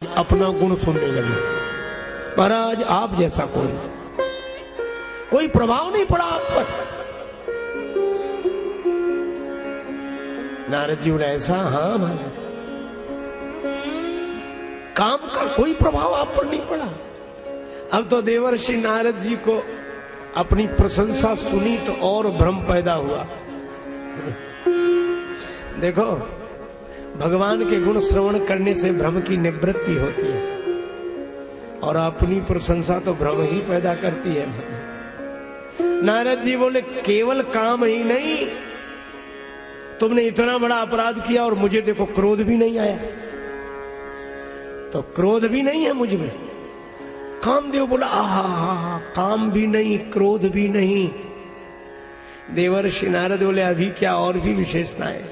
अपना गुण सुनने लगे। महाराज आप जैसा कोई प्रभाव नहीं पड़ा आप पर। नारद जी बोले ऐसा? हाँ महाराज, काम का कोई प्रभाव आप पर नहीं पड़ा। अब तो देवर्षि नारद जी को अपनी प्रशंसा सुनी तो और भ्रम पैदा हुआ। देखो, भगवान के गुण श्रवण करने से भ्रम की निवृत्ति होती है और अपनी प्रशंसा तो भ्रम ही पैदा करती है। नारद जी बोले केवल काम ही नहीं, तुमने इतना बड़ा अपराध किया और मुझे देखो क्रोध भी नहीं आया। तो क्रोध भी नहीं है मुझ में। कामदेव बोला आहा, काम भी नहीं क्रोध भी नहीं। देवर्षि नारद बोले अभी क्या और भी विशेषताएं?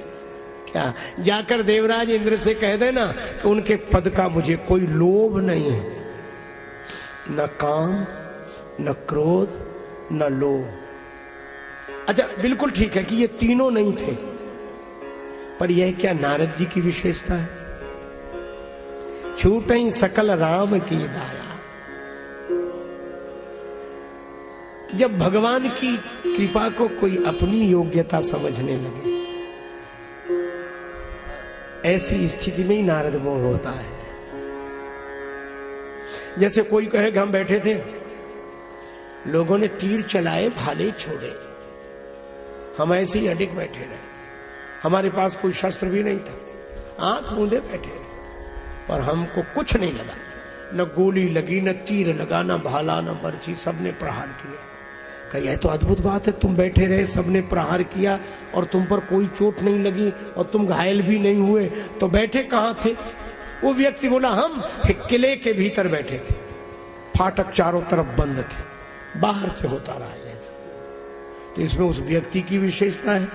क्या जाकर देवराज इंद्र से कह देना कि उनके पद का मुझे कोई लोभ नहीं है, न काम न क्रोध न लोभ। अच्छा बिल्कुल ठीक है कि ये तीनों नहीं थे, पर यह क्या नारद जी की विशेषता है? छूटई सकल राम की दाया। जब भगवान की कृपा को कोई अपनी योग्यता समझने लगे, ऐसी स्थिति में ही नारद मोह होता है। जैसे कोई कहे कि हम बैठे थे, लोगों ने तीर चलाए भाले छोड़े, हम ऐसे ही अडिग बैठे रहे, हमारे पास कोई शस्त्र भी नहीं था, आंख मूंदे बैठे रहे, पर हमको कुछ नहीं लगा, न गोली लगी न तीर लगा न भाला न बर्छी, सबने प्रहार किया। कहा यह तो अद्भुत बात है, तुम बैठे रहे सबने प्रहार किया और तुम पर कोई चोट नहीं लगी और तुम घायल भी नहीं हुए, तो बैठे कहां थे? वो व्यक्ति बोला हम किले के भीतर बैठे थे, फाटक चारों तरफ बंद थे, बाहर से होता रहा जैसे। तो इसमें उस व्यक्ति की विशेषता है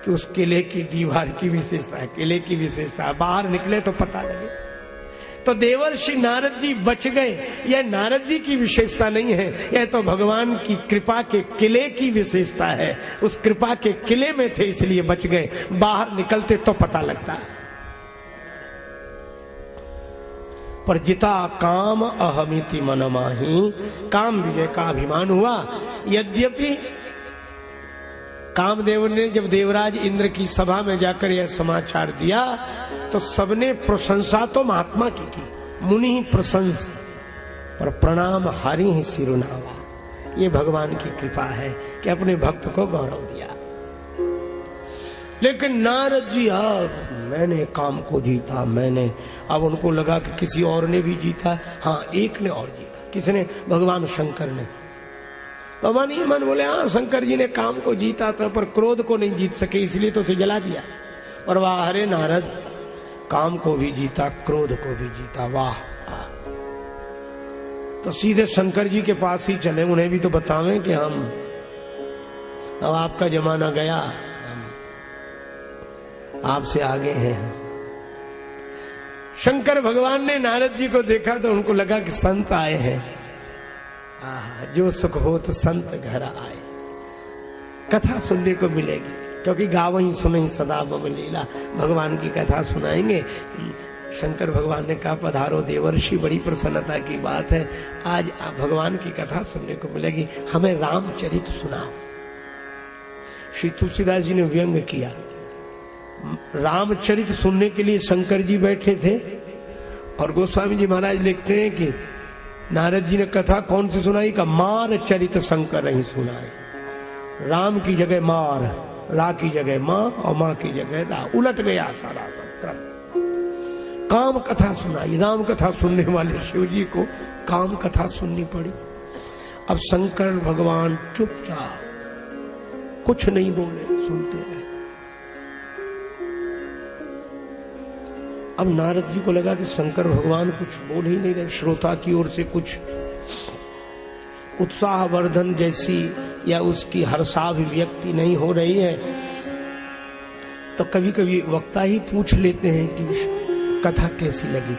कि उस किले की दीवार की विशेषता है, किले की विशेषता है, बाहर निकले तो पता लगे। तो देवर्षि नारद जी बच गए, यह नारद जी की विशेषता नहीं है, यह तो भगवान की कृपा के किले की विशेषता है। उस कृपा के किले में थे इसलिए बच गए, बाहर निकलते तो पता लगता। पर जिता काम अहमिति मन माही, काम विजय का अभिमान हुआ। यद्यपि कामदेव ने जब देवराज इंद्र की सभा में जाकर यह समाचार दिया तो सबने प्रशंसा तो महात्मा की, मुनि ही प्रशंस, पर प्रणाम हरि ही सिरुनावा। ये भगवान की कृपा है कि अपने भक्त को गौरव दिया। लेकिन नारद जी अब मैंने काम को जीता, मैंने, अब उनको लगा कि किसी और ने भी जीता। हाँ, एक ने और जीता। किसने? भगवान शंकर ने। तो मन ही मन बोले हाँ, शंकर जी ने काम को जीता था पर क्रोध को नहीं जीत सके, इसलिए तो उसे जला दिया। और वाह हरे नारद, काम को भी जीता क्रोध को भी जीता, वाह। तो सीधे शंकर जी के पास ही चले, उन्हें भी तो बतावें कि हम, अब आपका जमाना गया, आपसे आगे हैं। शंकर भगवान ने नारद जी को देखा तो उनको लगा कि संत आए हैं, जो सुख हो तो संत घर आए, कथा सुनने को मिलेगी, क्योंकि गावहीं सुनई सदा मम लीला, भगवान की कथा सुनाएंगे। शंकर भगवान ने कहा पधारो देवर्षि, बड़ी प्रसन्नता की बात है, आज भगवान की कथा सुनने को मिलेगी, हमें रामचरित सुनाओ। श्री तुलसीदास जी ने व्यंग किया। रामचरित सुनने के लिए शंकर जी बैठे थे और गोस्वामी जी महाराज लिखते हैं कि नारद जी ने कथा कौन सी सुनाई? का मार चरित शंकर नहीं सुनाए। राम की जगह मार, रा की जगह मां और मां की जगह रा, उलट गया सारा सब क्रम। काम कथा सुनाई, राम कथा सुनने वाले शिव जी को काम कथा सुननी पड़ी। अब शंकर भगवान चुपचाप कुछ नहीं बोले, सुनते रहे। अब नारद जी को लगा कि शंकर भगवान कुछ बोल ही नहीं रहे, श्रोता की ओर से कुछ उत्साहवर्धन जैसी या उसकी हर्षाभिव्यक्ति नहीं हो रही है। तो कभी कभी वक्ता ही पूछ लेते हैं कि कथा कैसी लगी।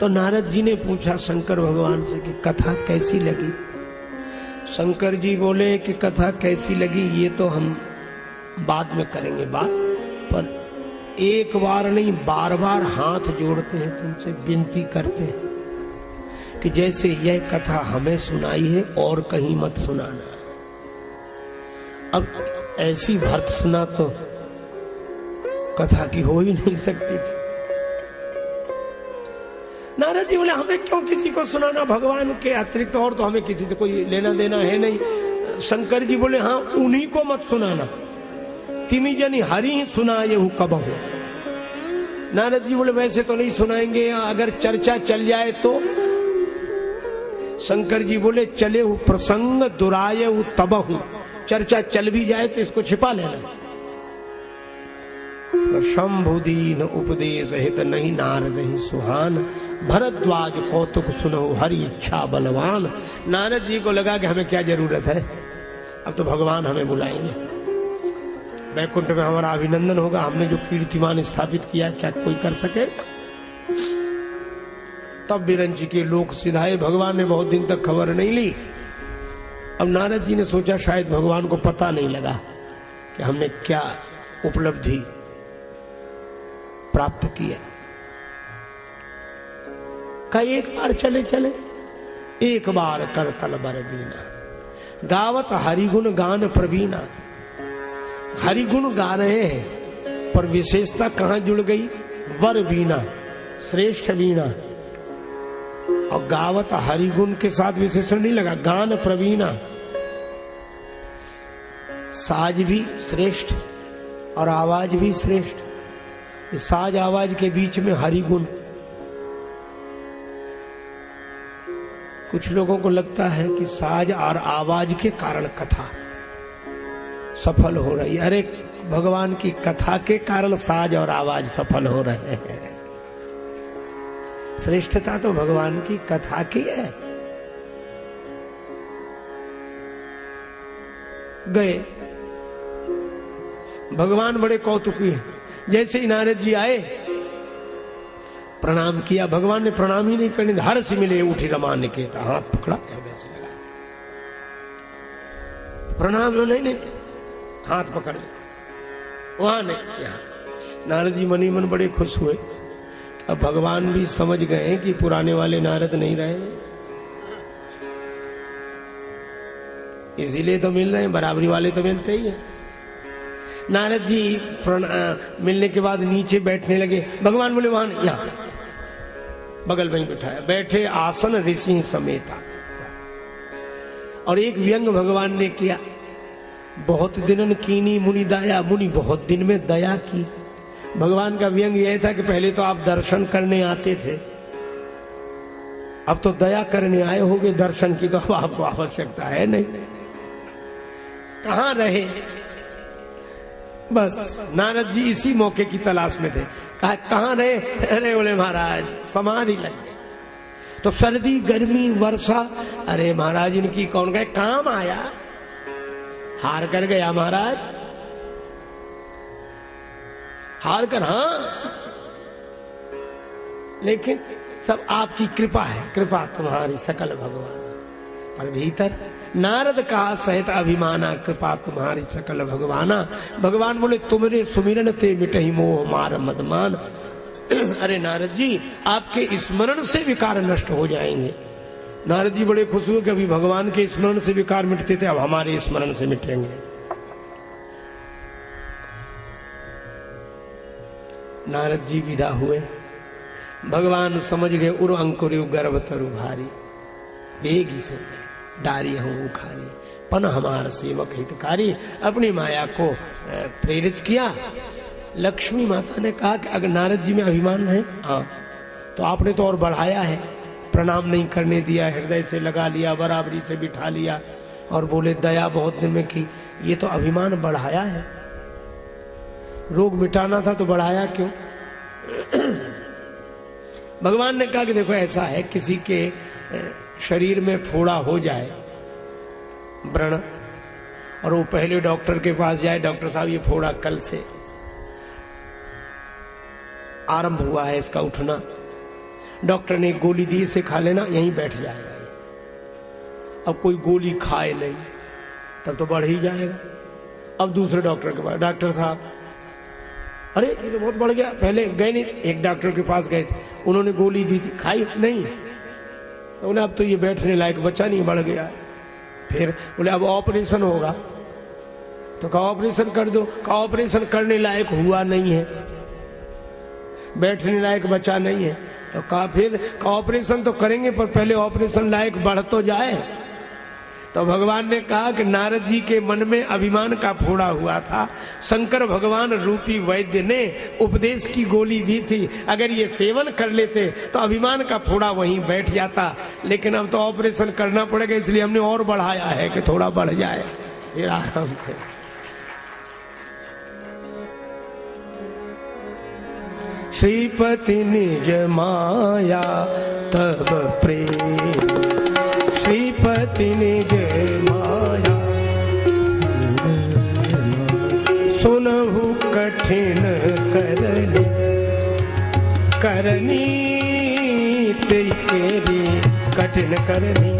तो नारद जी ने पूछा शंकर भगवान से कि कथा कैसी लगी? शंकर जी बोले कि कथा कैसी लगी ये तो हम बाद में करेंगे बात, पर एक बार नहीं बार बार हाथ जोड़ते हैं, तुमसे विनती करते हैं कि जैसे यह कथा हमें सुनाई है और कहीं मत सुनाना। अब ऐसी भर्त सुना तो कथा की हो ही नहीं सकती थी। नारद जी बोले हमें क्यों किसी को सुनाना, भगवान के अतिरिक्त और तो हमें किसी से कोई लेना देना है नहीं। शंकर जी बोले हाँ उन्हीं को मत सुनाना, तिमी जनी हरि सुनाये हूं कब हो। नारद जी बोले वैसे तो नहीं सुनाएंगे, अगर चर्चा चल जाए तो। शंकर जी बोले चले हूं प्रसंग दुराये हूं तब हूं, चर्चा चल भी जाए तो इसको छिपा लेना। शंभुदीन उपदेश हित नहीं नारद ही सुहान, भरद्वाज कौतुक सुनो हरि इच्छा बलवान। नारद जी को लगा कि हमें क्या जरूरत है, अब तो भगवान हमें बुलाएंगे, वैकुंठ में हमारा अभिनंदन होगा, हमने जो कीर्तिमान स्थापित किया क्या कोई कर सके। तब बिरंची के लोक सिधाए, भगवान ने बहुत दिन तक खबर नहीं ली। अब नारद जी ने सोचा शायद भगवान को पता नहीं लगा कि हमने क्या उपलब्धि प्राप्त किया। का एक बार चले चले, एक बार करतल बर बीना, गावत हरिगुण गान प्रवीणा। हरिगुण गा रहे हैं पर विशेषता कहां जुड़ गई, वर बीना, श्रेष्ठ बीना। और गावत हरिगुण के साथ विशेषण नहीं लगा, गान प्रवीणा, साज भी श्रेष्ठ और आवाज भी श्रेष्ठ। साज आवाज के बीच में हरिगुण। कुछ लोगों को लगता है कि साज और आवाज के कारण कथा सफल हो रही है। अरे भगवान की कथा के कारण साज और आवाज सफल हो रहे हैं। श्रेष्ठता तो भगवान की कथा की है। गए, भगवान बड़े कौतुकी हैं। जैसे ही नारद जी आए प्रणाम किया, भगवान ने प्रणाम ही नहीं करने, हर्ष मिले उठी रमाने के, हाथ पकड़ा वैसे लगा, प्रणाम नहीं, हाथ पकड़ ले, वहां नहीं यहां। नारद जी मनी मन बड़े खुश हुए। अब भगवान भी समझ गए कि पुराने वाले नारद नहीं रहे, इसीलिए तो मिल रहे हैं, बराबरी वाले तो मिलते ही हैं। नारद जी मिलने के बाद नीचे बैठने लगे। भगवान बोले वहां नहीं, यहां बगल में ही बिठाया, बैठे आसन ऋषि समेता। और एक व्यंग भगवान ने किया, बहुत दिनन कीनी मुनि दया, मुनि बहुत दिन में दया की। भगवान का व्यंग यह था कि पहले तो आप दर्शन करने आते थे, अब तो दया करने आए होगे, दर्शन की तो अब आपको आवश्यकता है नहीं। कहां रहे, बस नारद जी इसी मौके की तलाश में थे। कहा कहां रहे, अरे बोले महाराज समाधि लग गई। तो सर्दी गर्मी वर्षा, अरे महाराज इनकी कौन गए, काम आया, हार कर गया महाराज, हार कर। हाँ लेकिन सब आपकी कृपा है, कृपा तुम्हारी सकल भगवान। पर भीतर नारद कहा सहित अभिमाना, कृपा तुम्हारी सकल भगवाना। भगवान बोले तुमरे सुमिरन ते मिटहि मोह मार मदमान। अरे नारद जी आपके स्मरण से विकार नष्ट हो जाएंगे। नारद जी बड़े खुश हुए कि अभी भगवान के स्मरण से विकार मिटते थे, अब हमारे स्मरण से मिटेंगे। नारद जी विदा हुए। भगवान समझ गए उर अंकुर गर्भ तरु भारी, बेगी से डारी हूं उखारी, पन हमार सेवक हितकारी। अपनी माया को प्रेरित किया। लक्ष्मी माता ने कहा कि अगर नारद जी में अभिमान है, हाँ तो आपने तो और बढ़ाया है, प्रणाम नहीं करने दिया, हृदय से लगा लिया, बराबरी से बिठा लिया और बोले दया बहुत दिन में की, ये तो अभिमान बढ़ाया है। रोग मिटाना था तो बढ़ाया क्यों? भगवान ने कहा कि देखो ऐसा है, किसी के शरीर में फोड़ा हो जाए, व्रण, और वो पहले डॉक्टर के पास जाए, डॉक्टर साहब ये फोड़ा कल से आरंभ हुआ है, इसका उठना, डॉक्टर ने गोली दी, इसे खा लेना, यहीं बैठ जाएगा। अब कोई गोली खाए नहीं तब तो बढ़ ही जाएगा। अब दूसरे डॉक्टर के पास, डॉक्टर साहब अरे ये तो बहुत बढ़ गया, पहले गए नहीं, एक डॉक्टर के पास गए थे, उन्होंने गोली दी थी, खाई नहीं, तो बोले अब तो ये बैठने लायक बच्चा नहीं, बढ़ गया। फिर बोले अब ऑपरेशन होगा, तो कहा ऑपरेशन कर दो, कहा ऑपरेशन करने लायक हुआ नहीं है, बैठने लायक बच्चा नहीं है, तो कहा फिर ऑपरेशन तो करेंगे पर पहले ऑपरेशन लायक बढ़ तो जाए। तो भगवान ने कहा कि नारद जी के मन में अभिमान का फोड़ा हुआ था, शंकर भगवान रूपी वैद्य ने उपदेश की गोली दी थी, अगर ये सेवन कर लेते तो अभिमान का फोड़ा वहीं बैठ जाता, लेकिन अब तो ऑपरेशन करना पड़ेगा, इसलिए हमने और बढ़ाया है कि थोड़ा बढ़ जाए फिर आराम से। श्रीपति निज माया तब प्रेम, श्रीपति निज माया सुनहु कठिन करनी, करनी तेरी कठिन करनी।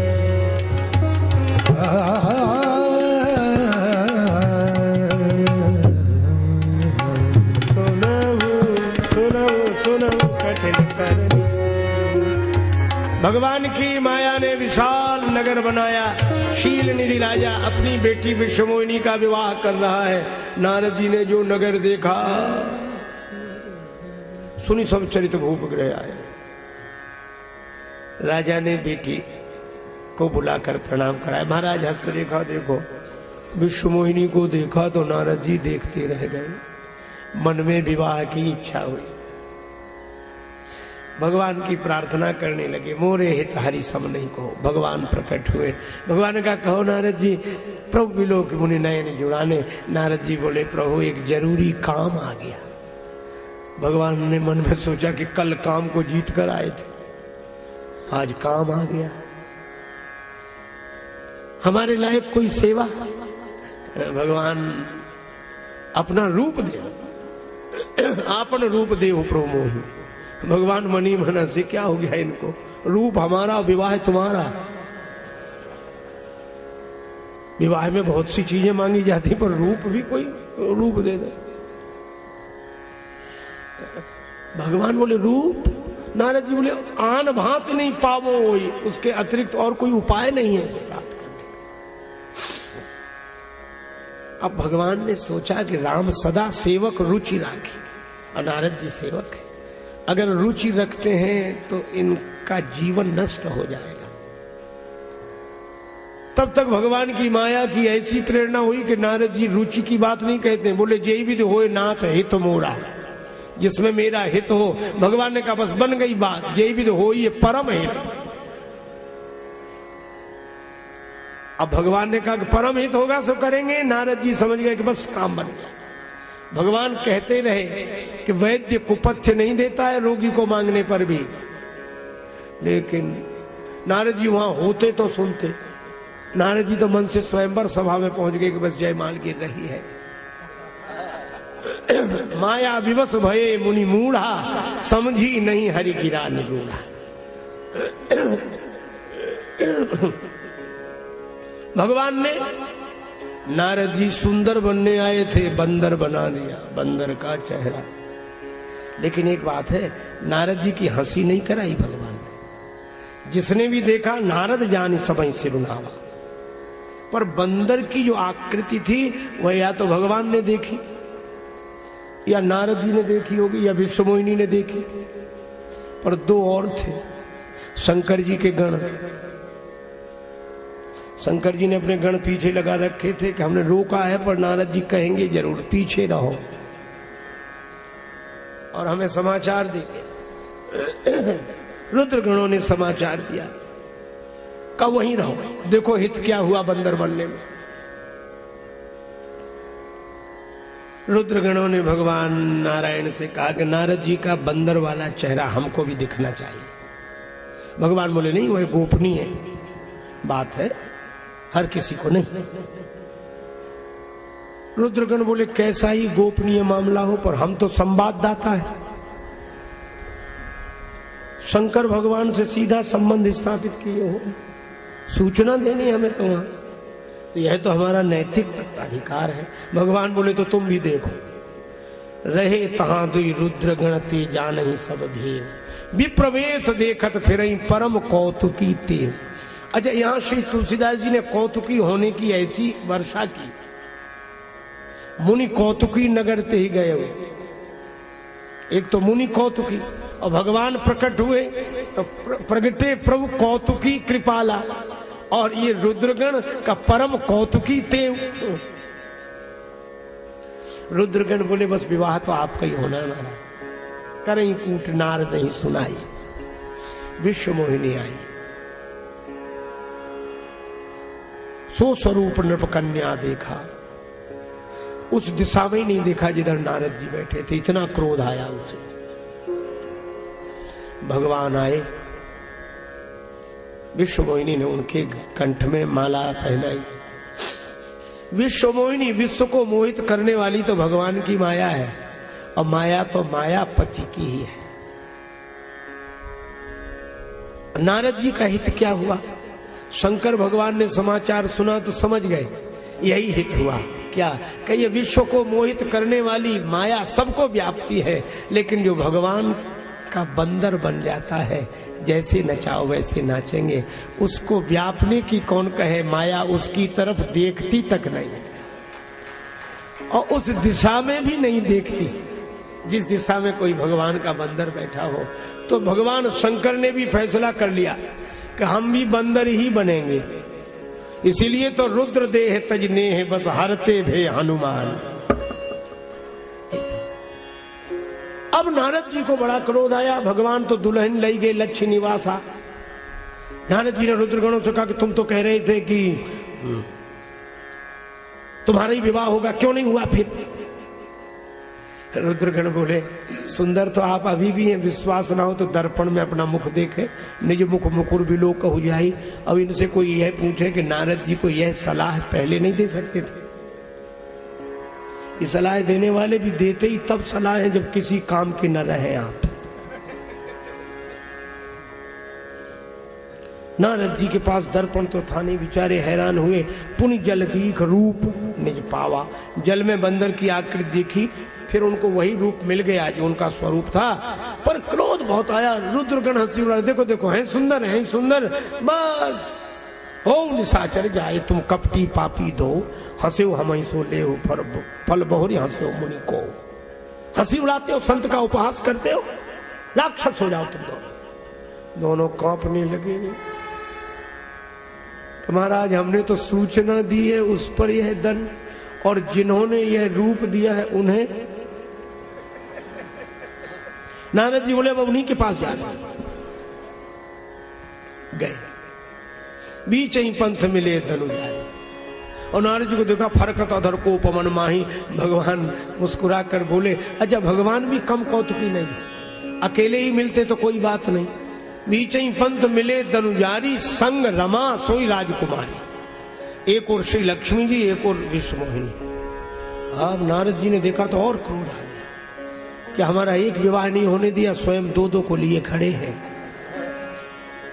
भगवान की माया ने विशाल नगर बनाया, शील निधि राजा अपनी बेटी विश्वमोहिनी का विवाह कर रहा है। नारद जी ने जो नगर देखा, सुनी सब चरित भूप गृह आए। राजा ने बेटी को बुलाकर प्रणाम कराया। महाराज हस्त देखा, देखो विश्वमोहिनी को देखा तो नारद जी देखते रह गए, मन में विवाह की इच्छा हुई। भगवान की प्रार्थना करने लगे, मोरे हित हरि सम नहीं कहो। भगवान प्रकट हुए, भगवान ने कहा कहो नारद जी। प्रभु बिलोक मुनि नयन जुड़ाने। नारद जी बोले प्रभु एक जरूरी काम आ गया। भगवान ने मन में सोचा कि कल काम को जीत कर आए थे, आज काम आ गया, हमारे लायक कोई सेवा। भगवान अपना रूप दे, आपन रूप दे प्रभु मोहि। भगवान मनी मना से क्या हो गया इनको, रूप हमारा विवाह तुम्हारा। विवाह में बहुत सी चीजें मांगी जाती पर रूप भी कोई रूप दे दे। भगवान बोले रूप। नारद जी बोले आन भांत नहीं पावो, उसके अतिरिक्त और कोई उपाय नहीं है प्राप्त करने का। अब भगवान ने सोचा कि राम सदा सेवक रुचि राखी, और नारद जी सेवक है, अगर रुचि रखते हैं तो इनका जीवन नष्ट हो जाएगा। तब तक भगवान की माया की ऐसी प्रेरणा हुई कि नारद जी रुचि की बात नहीं कहते, बोले जय विद होए नाथ हित मोरा, जिसमें मेरा हित हो। भगवान ने कहा बस बन गई बात, जय विद हो ये परम हित। अब भगवान ने कहा कि परम हित होगा सो करेंगे। नारद जी समझ गए कि बस काम बन गया। भगवान कहते रहे कि वैद्य कुपथ्य नहीं देता है रोगी को मांगने पर भी, लेकिन नारद जी वहां होते तो सुनते। नारद जी तो मन से स्वयंवर सभा में पहुंच गए कि बस जयमाल गिर रही है। माया विवश भये मुनि मूढ़ा, समझी नहीं हरि गिरा निगूढ़ा। भगवान ने नारद जी सुंदर बनने आए थे, बंदर बना दिया, बंदर का चेहरा। लेकिन एक बात है, नारद जी की हंसी नहीं कराई भगवान ने। जिसने भी देखा नारद जानी सबई से रुलावा, पर बंदर की जो आकृति थी वह या तो भगवान ने देखी, या नारद जी ने देखी होगी, या विश्वमोहिनी ने देखी। पर दो और थे, शंकर जी के गण। शंकर जी ने अपने गण पीछे लगा रखे थे कि हमने रोका है पर नारद जी कहेंगे जरूर पीछे रहो, और हमें समाचार देंगे। रुद्र गणों ने समाचार दिया, कब वहीं रहो, देखो हित क्या हुआ बंदर बनने में। रुद्र गणों ने भगवान नारायण से कहा कि नारद जी का बंदर वाला चेहरा हमको भी दिखना चाहिए। भगवान बोले नहीं, वह गोपनीय बात है, हर किसी को नहीं। रुद्रगण बोले कैसा ही गोपनीय मामला हो, पर हम तो संवाददाता है, शंकर भगवान से सीधा संबंध स्थापित किए हो, सूचना देनी हमें तो वहां, तो यह तो हमारा नैतिक अधिकार है। भगवान बोले तो तुम भी देखो। रहे तहां दुई रुद्र गणते जानहि सब भेद। विप्रवेश देखत फिरई परम कौतुकी ते। अच्छा, यहां श्री तुलसीदास जी ने कौतुकी होने की ऐसी वर्षा की। मुनि कौतुकी नगर ते ही गए हो। एक तो मुनि कौतुकी और भगवान प्रकट हुए तो प्रगटे प्रभु कौतुकी कृपाला, और ये रुद्रगण का परम कौतुकी ते। रुद्रगण बोले बस विवाह तो आपका ही होना है महाराज। करई कूट नारद नहीं सुनाई, विश्व मोहिनी आई। सो स्वरूप नृप कन्या देखा, उस दिशा में ही नहीं देखा जिधर नारद जी बैठे थे। इतना क्रोध आया उसे। भगवान आए, विश्व मोहिनी ने उनके कंठ में माला पहनाई। विश्व मोहिनी, विश्व को मोहित करने वाली तो भगवान की माया है, और माया तो मायापति की ही है। नारद जी का हित क्या हुआ? शंकर भगवान ने समाचार सुना तो समझ गए यही हित हुआ। क्या कि ये विश्व को मोहित करने वाली माया सबको व्याप्ति है, लेकिन जो भगवान का बंदर बन जाता है, जैसे नचाओ वैसे नाचेंगे, उसको व्यापने की कौन कहे। माया उसकी तरफ देखती तक नहीं, और उस दिशा में भी नहीं देखती जिस दिशा में कोई भगवान का बंदर बैठा हो। तो भगवान शंकर ने भी फैसला कर लिया कि हम भी बंदर ही बनेंगे। इसीलिए तो रुद्र देह तजने है बस हरते भे हनुमान। अब नारद जी को बड़ा क्रोध आया। भगवान तो दुल्हन ले गए लक्ष्य निवासा। नारद जी ने रुद्रगणों से कहा कि तुम तो कह रहे थे कि तुम्हारा ही विवाह होगा, क्यों नहीं हुआ फिर? रुद्रगण बोले सुंदर तो आप अभी भी हैं, विश्वास ना हो तो दर्पण में अपना मुख देखे, निज मुख मुकुर बिलो कहु जाई। अब इनसे कोई यह पूछे कि नारद जी को यह सलाह पहले नहीं दे सकते थे? ये सलाह देने वाले भी देते ही तब सलाह है जब किसी काम की न रहे आप। नारद जी के पास दर्पण तो था नहीं, बेचारे हैरान हुए। पुनि जल दीख रूप निज पावा, जल में बंदर की आकृति देखी, फिर उनको वही रूप मिल गया जो उनका स्वरूप था। पर क्रोध बहुत आया। रुद्रगण हंसी उड़ा, देखो देखो है सुंदर, है सुंदर, बस हो निशाचर जाए तुम कपटी पापी दो, हंसे हम सो ले फल बहुरी हंसे मुनि को। हंसी उड़ाते हो, संत का उपहास करते हो, राक्षस हो जाओ तुम दोनों कांपने लगे। महाराज हमने तो सूचना दी है उस पर यह दंड, और जिन्होंने यह रूप दिया है उन्हें। नारद जी बोले अब उन्हीं के पास जाना। गए, बीच ही पंथ मिले धनुजाए, और नारद जी को देखा फरकत अधर को उपमन माही। भगवान मुस्कुरा कर बोले अच्छा भगवान भी कम कौतुकी नहीं, अकेले ही मिलते तो कोई बात नहीं। बीच ही पंथ मिले धनुजारी, संग रमा सोई राजकुमारी। एक और श्री लक्ष्मी जी, एक और विश्व मोहिनी। अब नारद जी ने देखा तो और क्रोध आ गया कि हमारा एक विवाह नहीं होने दिया, स्वयं दो दो को लिए खड़े हैं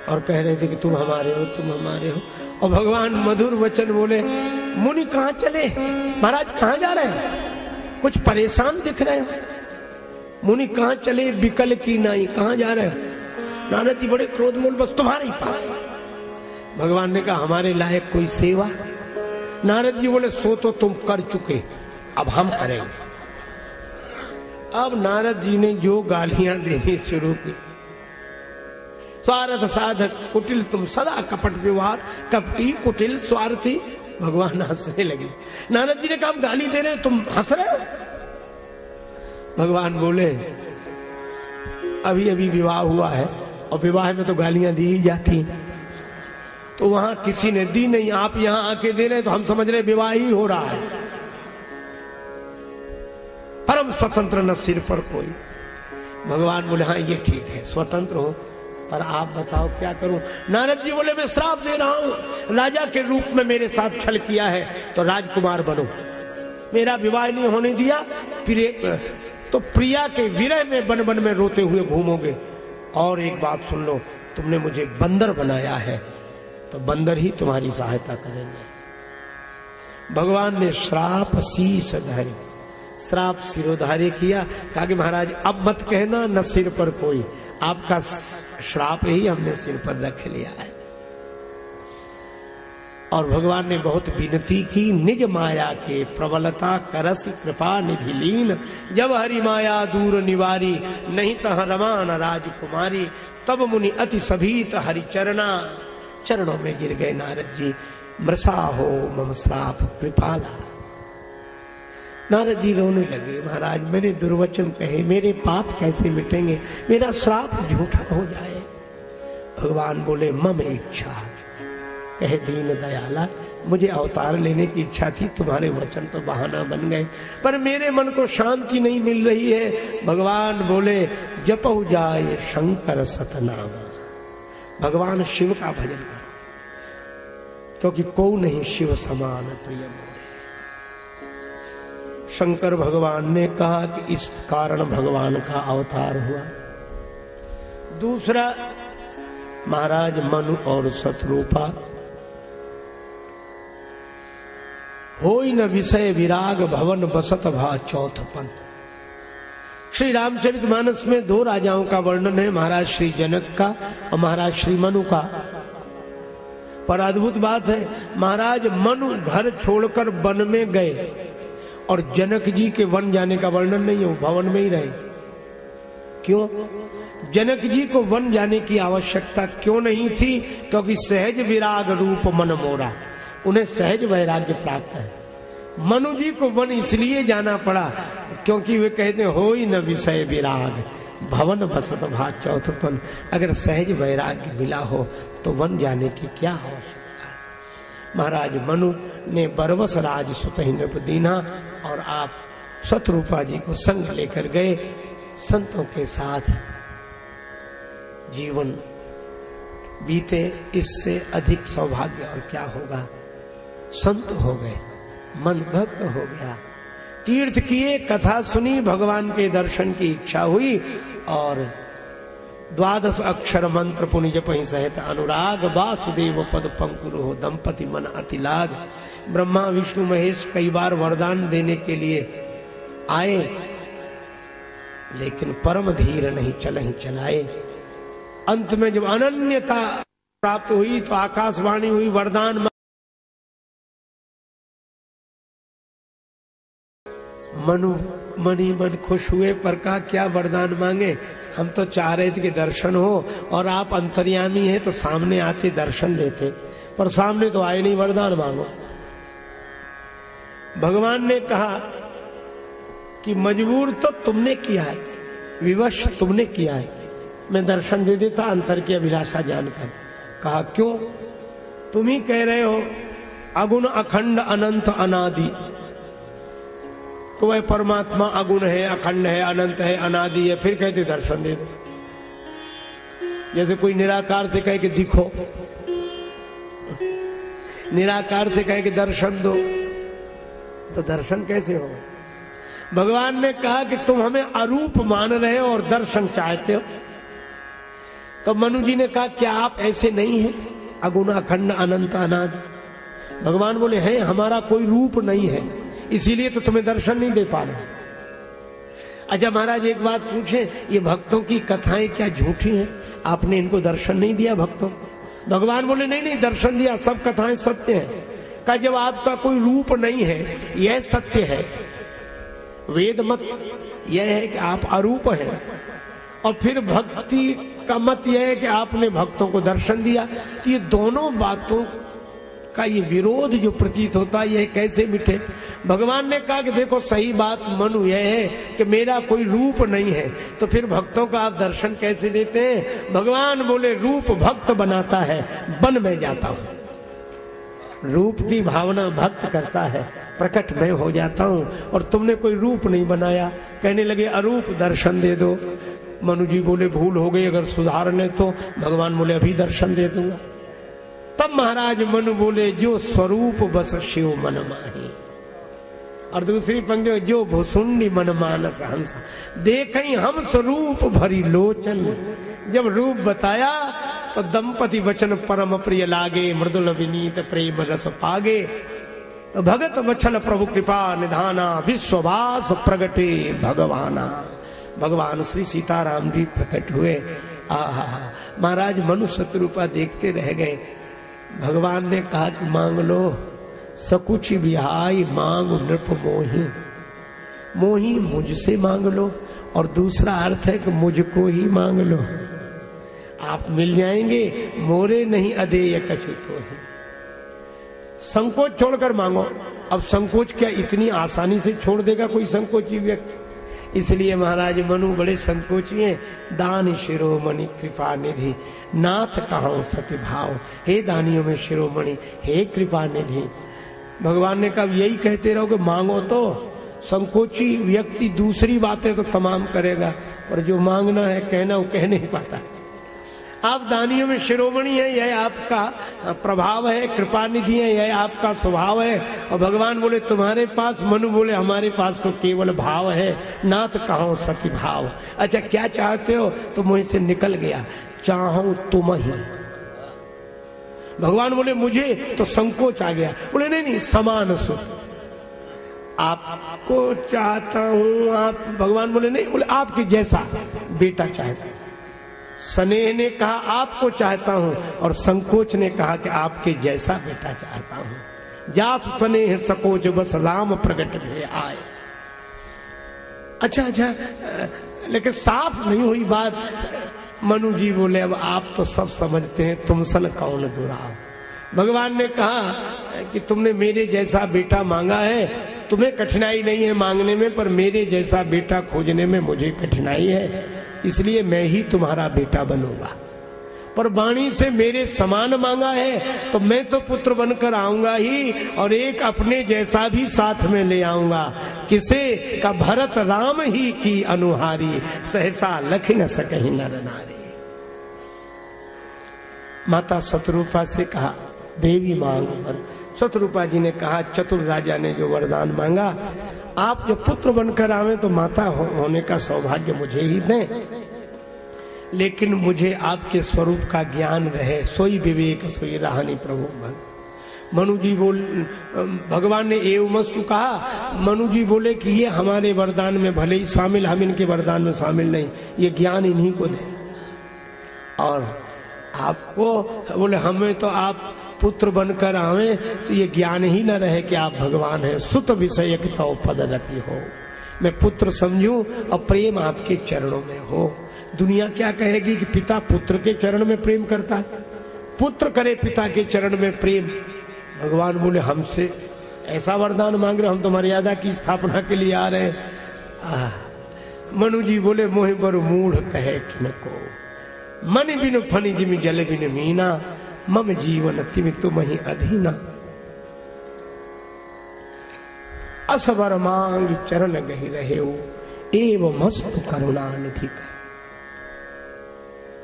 और कह रहे थे कि तुम हमारे हो, तुम हमारे हो। और भगवान मधुर वचन बोले मुनि कहां चले महाराज, कहां जा रहे हैं? कुछ परेशान दिख रहे हो। मुनि कहां चले विकल की नाई, कहां जा रहे हो? नारद जी बड़े क्रोध में, बस तुम्हारे ही पास। भगवान ने कहा हमारे लायक कोई सेवा? नारद जी बोले सो तो तुम कर चुके, अब हम करेंगे। अब नारद जी ने जो गालियां देनी शुरू की, स्वार्थ साधक कुटिल तुम सदा कपट व्यवहार, कपटी कुटिल स्वार्थी। भगवान हंसने लगे। नारद जी ने कहा गाली दे रहे तुम हंस रहे हो? भगवान बोले अभी अभी विवाह हुआ है, और विवाह में तो गालियां दी ही जाती हैं, तो वहां किसी ने दी नहीं, आप यहां आके दे रहे तो हम समझ रहे विवाह ही हो रहा है। परम स्वतंत्र न सिर पर कोई। भगवान बोले हाँ ये ठीक है, स्वतंत्र हो, पर आप बताओ क्या करूं? नारद जी बोले मैं श्राप दे रहा हूं, राजा के रूप में मेरे साथ छल किया है तो राजकुमार बनो। मेरा विवाह नहीं होने दिया, तो प्रिया के विरह में बन बन में रोते हुए घूमोगे। और एक बात सुन लो, तुमने मुझे बंदर बनाया है तो बंदर ही तुम्हारी सहायता करेंगे। भगवान ने श्राप शीस धरे, श्राप सिरोधार्य किया। कहा कि महाराज अब मत कहना न सिर पर कोई, आपका श्राप ही हमने सिर पर रख लिया है। और भगवान ने बहुत विनती की, निज माया के प्रबलता करस कृपा निधि लीन, जब हरि माया दूर निवारी, नहीं तह रमा न राजकुमारी, तब मुनि अति सभीत हरि चरणों में गिर गए नारद जी। मृषा हो मम श्राप कृपाला। नारद जी रोने लगे, महाराज मैंने दुर्वचन कहे, मेरे पाप कैसे मिटेंगे, मेरा श्राप झूठा हो जाए। भगवान बोले मम इच्छा, कहे दीन दयाला, मुझे अवतार लेने की इच्छा थी, तुम्हारे वचन तो बहाना बन गए, पर मेरे मन को शांति नहीं मिल रही है। भगवान बोले जपहु जाए शंकर सतनाम, भगवान शिव का भजन करो, क्योंकि को नहीं शिव समान प्रिय मोरे। शंकर भगवान ने कहा कि इस कारण भगवान का अवतार हुआ। दूसरा, महाराज मनु और शत्रुपा, होई न विषय विराग भवन बसत भा चौथपन। श्री रामचरितमानस में दो राजाओं का वर्णन है, महाराज श्री जनक का और महाराज श्री मनु का। पर अद्भुत बात है, महाराज मनु घर छोड़कर वन में गए और जनक जी के वन जाने का वर्णन नहीं है, वो भवन में ही रहे। क्यों? जनक जी को वन जाने की आवश्यकता क्यों नहीं थी? क्योंकि सहज विराग रूप मन मोरा, उन्हें सहज वैराग्य प्राप्त है। मनु जी को वन इसलिए जाना पड़ा क्योंकि वे कहते हो ही न विषय विराग भवन बसत भा चौथपन। अगर सहज वैराग्य मिला हो तो वन जाने की क्या आवश्यकता है। महाराज मनु ने बरवस राज सुतहिनप दीना और आप शत्रुपा जी को संग लेकर गए। संतों के साथ जीवन बीते, इससे अधिक सौभाग्य और क्या होगा। संत हो गए, मन भक्त हो गया, तीर्थ किए, कथा सुनी, भगवान के दर्शन की इच्छा हुई और 12 अक्षर मंत्र पुनि जपहि सहित अनुराग, वासुदेव पद पंकुरु हो दंपति मन अति लाग। ब्रह्मा विष्णु महेश कई बार वरदान देने के लिए आए, लेकिन परम धीर नहीं चलहि चलाए। अंत में जब अनन्यता प्राप्त हुई तो आकाशवाणी हुई, वरदान मनु मनी मन खुश हुए, पर कहा क्या वरदान मांगे, हम तो चाह रहे थे कि दर्शन हो और आप अंतर्यामी हैं तो सामने आते दर्शन देते, पर सामने तो आए नहीं, वरदान मांगो। भगवान ने कहा कि मजबूर तो तुमने किया है, विवश तुमने किया है, मैं दर्शन दे देता अंतर की अभिलाषा जानकर। कहा क्यों? तुम ही कह रहे हो अगुण अखंड अनंत अनादि, तो वह परमात्मा अगुण है, अखंड है, अनंत है, अनादि है, फिर कहते दर्शन दे दो। जैसे कोई निराकार से कहे कि दिखो, निराकार से कहे कि दर्शन दो, तो दर्शन कैसे होगा? भगवान ने कहा कि तुम हमें अरूप मान रहे हो और दर्शन चाहते हो। तो मनु जी ने कहा क्या आप ऐसे नहीं हैं, अगुण अखंड अनंत अनादि? भगवान बोले हैं, हमारा कोई रूप नहीं है, इसीलिए तो तुम्हें दर्शन नहीं दे पा रहे। अच्छा महाराज एक बात पूछे, ये भक्तों की कथाएं क्या झूठी हैं? आपने इनको दर्शन नहीं दिया भक्तों को? भगवान बोले नहीं नहीं, दर्शन दिया, सब कथाएं सत्य है। कहा जब आपका कोई रूप नहीं है, यह सत्य है, वेद मत यह है कि आप अरूप हैं, और फिर भक्ति का मत यह है कि आपने भक्तों को दर्शन दिया, तो ये दोनों बातों का ये विरोध जो प्रतीत होता है, यह कैसे मिटे? भगवान ने कहा कि देखो सही बात मनु यह है कि मेरा कोई रूप नहीं है, तो फिर भक्तों को आप दर्शन कैसे देते हैं? भगवान बोले रूप भक्त बनाता है, बन में जाता हूं। रूप की भावना भक्त करता है, प्रकट मैं हो जाता हूं, और तुमने कोई रूप नहीं बनाया। कहने लगे अरूप दर्शन दे दो। मनु जी बोले भूल हो गई, अगर सुधार ले तो। भगवान बोले अभी दर्शन दे दूंगा। तब महाराज मनु बोले जो स्वरूप बस शिव मन माही, और दूसरी पंक्ति जो भुसुंडी मन मानस हंसा, देखें हम स्वरूप भरी लोचन। जब रूप बताया तो दंपति वचन परम प्रिय लागे, मृदुल विनीत प्रेम रस पागे। भगत वत्सल प्रभु कृपा निधाना विश्ववास प्रगटे भगवाना। भगवान श्री सीताराम जी प्रकट हुए। महाराज मनु शत्रुपा देखते रह गए। भगवान ने कहा कि मांग लो, सकुच बिहाई मांग नृप मोही। मोही मुझसे मांग लो, और दूसरा अर्थ है कि मुझको ही मांग लो, आप मिल जाएंगे। मोरे नहीं अधेय कछु तो ही। संकोच छोड़कर मांगो। अब संकोच क्या इतनी आसानी से छोड़ देगा कोई संकोची व्यक्ति? इसलिए महाराज मनु बड़े संकोची हैं। दान शिरोमणि कृपा निधि नाथ कहां सति भाव। हे दानियों में शिरोमणि, हे कृपा निधि। भगवान ने कहा यही कहते रहो कि मांगो तो। संकोची व्यक्ति दूसरी बातें तो तमाम करेगा, पर जो मांगना है कहना वो कह नहीं पाता। आप दानियों में शिरोमणि है, यह आपका प्रभाव है। कृपा निधि है, यह आपका स्वभाव है। और भगवान बोले तुम्हारे पास, मनु बोले हमारे पास तो केवल भाव है। नाथ कहो सती भाव। अच्छा क्या चाहते हो? तो मुझे से निकल गया, चाहो तुम ही। भगवान बोले मुझे तो संकोच आ गया। बोले नहीं, समान सुख आपको चाहता हूं। आप भगवान बोले नहीं, बोले आपके जैसा बेटा चाहता हूं। स्नेह ने कहा आपको चाहता हूं, और संकोच ने कहा कि आपके जैसा बेटा चाहता हूं। जात स्नेह सकोच बस राम प्रकट में आए। अच्छा, लेकिन साफ नहीं हुई बात। मनु जी बोले अब आप तो सब समझते हैं, तुम सन कौन दुराव। भगवान ने कहा कि तुमने मेरे जैसा बेटा मांगा है, तुम्हें कठिनाई नहीं है मांगने में, पर मेरे जैसा बेटा खोजने में मुझे कठिनाई है, इसलिए मैं ही तुम्हारा बेटा बनूंगा। पर वाणी से मेरे समान मांगा है तो मैं तो पुत्र बनकर आऊंगा ही, और एक अपने जैसा भी साथ में ले आऊंगा। किसे का भरत राम ही की अनुहारी, सहसा लख न सकहि नर नारी। माता शत्रुपा से कहा देवी मांग वर। शत्रुपा जी ने कहा चतुर राजा ने जो वरदान मांगा, आप जो पुत्र बनकर आवे तो माता होने का सौभाग्य मुझे ही दें, लेकिन मुझे आपके स्वरूप का ज्ञान रहे। सोई विवेक सोई राहनी प्रभु भग। मनु जी भगवान ने एवमस्तु कहा। मनु जी बोले कि ये हमारे वरदान में भले ही शामिल, हम इनके वरदान में शामिल नहीं, ये ज्ञान इन्हीं को दे। और आपको बोले हमें तो आप पुत्र बनकर आवे तो ये ज्ञान ही न रहे कि आप भगवान हैं। सुत विषय तो पदरति हो, मैं पुत्र समझूं और प्रेम आपके चरणों में हो। दुनिया क्या कहेगी कि पिता पुत्र के चरण में प्रेम करता है, पुत्र करे पिता के चरण में प्रेम। भगवान बोले हमसे ऐसा वरदान मांग रहे, हम तो मर्यादा की स्थापना के लिए आ रहे हैं। मनु जी बोले मोहि बर मूढ़ कहे किनको, मन बिन फनि जिमि जल बिन मीना, मम जीवन तिमि तुम ही अधीना। असवर मांग चरण गहि रहे हो, एवं मस्त करुणा निधि।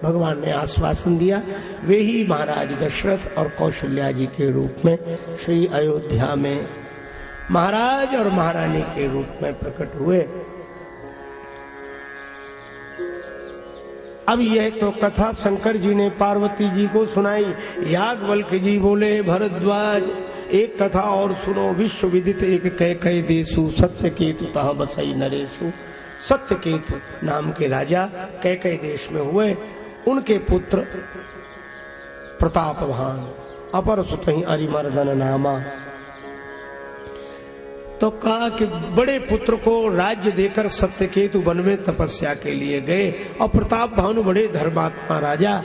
भगवान ने आश्वासन दिया। वे ही महाराज दशरथ और कौशल्या जी के रूप में श्री अयोध्या में महाराज और महारानी के रूप में प्रकट हुए। अब यह तो कथा शंकर जी ने पार्वती जी को सुनाई। याज्ञवल्क्य जी बोले भरद्वाज एक कथा और सुनो। विश्व विदित एक कैकय देशु सत्यकेतु तह बसई नरेशु। सत्यकेतु नाम के राजा कैकय देश में हुए। उनके पुत्र प्रतापवान अपर सुतहि अरिमर्दन नामा। तो कहा कि बड़े पुत्र को राज्य देकर सत्यकेतु वन में तपस्या के लिए गए, और प्रताप भानु बड़े धर्मात्मा राजा।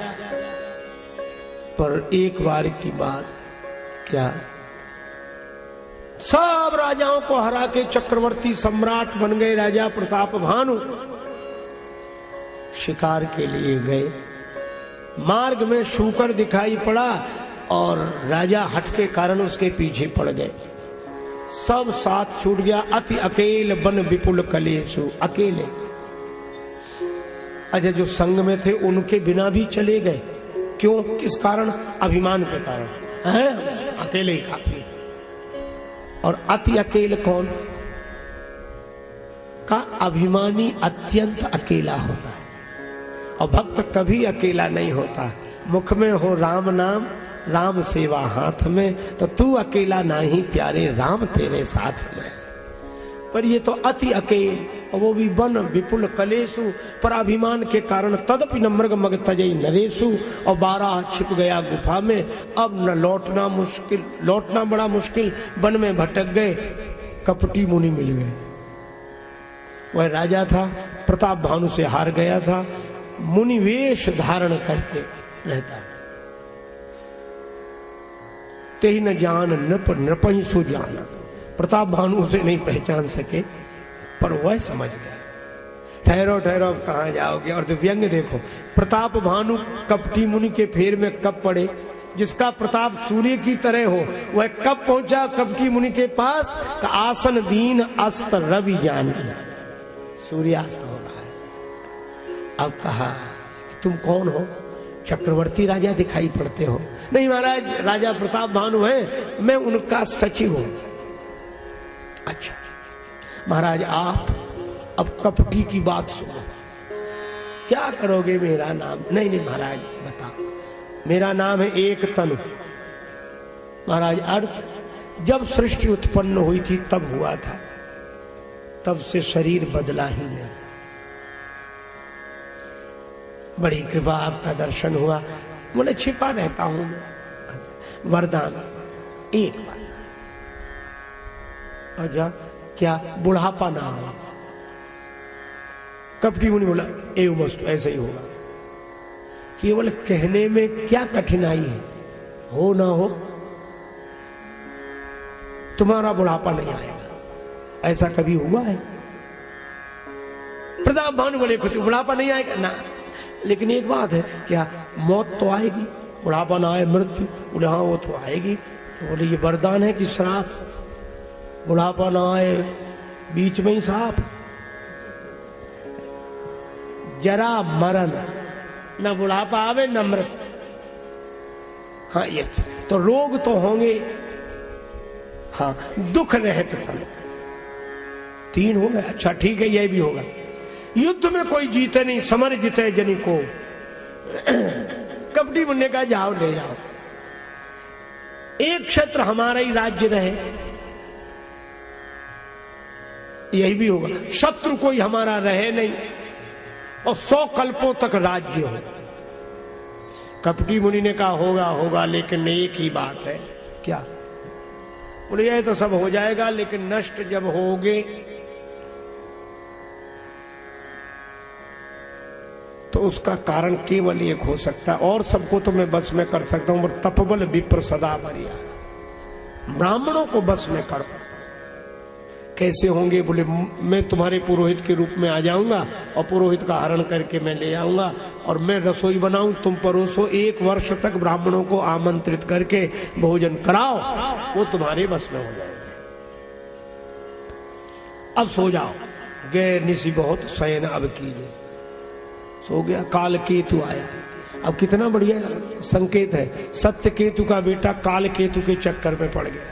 पर एक बार की बात क्या, सब राजाओं को हरा के चक्रवर्ती सम्राट बन गए राजा प्रताप भानु। शिकार के लिए गए, मार्ग में शूकर दिखाई पड़ा और राजा हट के कारण उसके पीछे पड़ गए। सब साथ छूट गया। अति अकेल बन विपुल कलेशु। अकेले, अच्छा जो संग में थे उनके बिना भी चले गए। क्यों, किस कारण? अभिमान के कारण है, अकेले ही काफी। और अति अकेल कौन का? अभिमानी अत्यंत अकेला होता है, और भक्त कभी अकेला नहीं होता। मुख में हो राम नाम राम सेवा हाथ में, तो तू अकेला नाही प्यारे राम तेरे साथ में। पर ये तो अति अकेल, और वो भी वन विपुल कलेसु, पर अभिमान के कारण तदपि न मृग मग तजई नरेशु। और 12 छिप गया गुफा में, अब न लौटना मुश्किल, लौटना बड़ा मुश्किल, वन में भटक गए, कपटी मुनि मिल गए। वह राजा था, प्रताप भानु से हार गया था, मुनि वेश धारण करके रहता है। तेहि न जान नृप नृपहि सो जाना, प्रताप भानु उसे नहीं पहचान सके, पर वह समझ गया। ठहरो ठहरो, अब कहां जाओगे? और तो व्यंग देखो, प्रताप भानु कपटी मुनि के फेर में कब पड़े? जिसका प्रताप सूर्य की तरह हो, वह कब पहुंचा कपटी मुनि के पास? का आसन दीन अस्त रवि जान, सूर्यास्त हो रहा है। अब कहा, तुम कौन हो? चक्रवर्ती राजा दिखाई पड़ते हो। नहीं महाराज, राजा प्रताप भानु है, मैं उनका सचिव हूं। अच्छा महाराज, आप अब कपटी की बात सुनो, क्या करोगे? मेरा नाम नहीं नहीं महाराज बता, मेरा नाम है एक तनु। महाराज अर्थ, जब सृष्टि उत्पन्न हुई थी तब हुआ था, तब से शरीर बदला ही नहीं। बड़ी कृपा, आपका दर्शन हुआ, बोले छिपा रहता हूं मैं। वरदान एक बार, अच्छा क्या? बुढ़ापा ना आवा। कपटी मुनि बोला, एवं वस्तु ऐसे ही होगा। केवल कहने में क्या कठिनाई है, हो ना हो तुम्हारा बुढ़ापा नहीं आएगा। ऐसा कभी हुआ है? प्रताप भानु बोले, कुछ बुढ़ापा नहीं आएगा ना, लेकिन एक बात है, क्या मौत तो आएगी? बुढ़ापा ना आए मृत्यु? बोले हाँ वो तो आएगी। तो बोले ये वरदान है कि श्राप? बुढ़ापा ना आए, बीच में ही साफ, जरा मरण, न बुढ़ापा आवे न मृत्यु। हाँ ये तो रोग तो होंगे, हाँ दुख रहत फल, 3 हो गए। अच्छा ठीक है, यह भी होगा। युद्ध में कोई जीते नहीं, समर जीते जनी को। कपटी मुन्ने का जाओ ले जाओ, एक क्षेत्र हमारा ही राज्य रहे, यही भी होगा। शत्रु कोई हमारा रहे नहीं, और 100 कल्पों तक राज्य हो। कपटी मुनि ने कहा होगा होगा, लेकिन एक ही बात है। क्या? बोले यह तो सब हो जाएगा, लेकिन नष्ट जब होगे तो उसका कारण केवल एक हो सकता है, और सबको तो मैं बस में कर सकता हूं, और तपबल विप्र सदा बरिया, ब्राह्मणों को बस में करो। कैसे होंगे? बोले मैं तुम्हारे पुरोहित के रूप में आ जाऊंगा, और पुरोहित का हरण करके मैं ले आऊंगा, और मैं रसोई बनाऊं, तुम परोसो, 1 वर्ष तक ब्राह्मणों को आमंत्रित करके भोजन कराओ, वो तुम्हारे बस में हो जाएगा। अब सो जाओ, गए निसी बहुत शयन अब कीजिए। सो गया। काल केतु आया। अब कितना बढ़िया संकेत है, सत्य केतु का बेटा काल केतु के चक्कर में पड़ गया।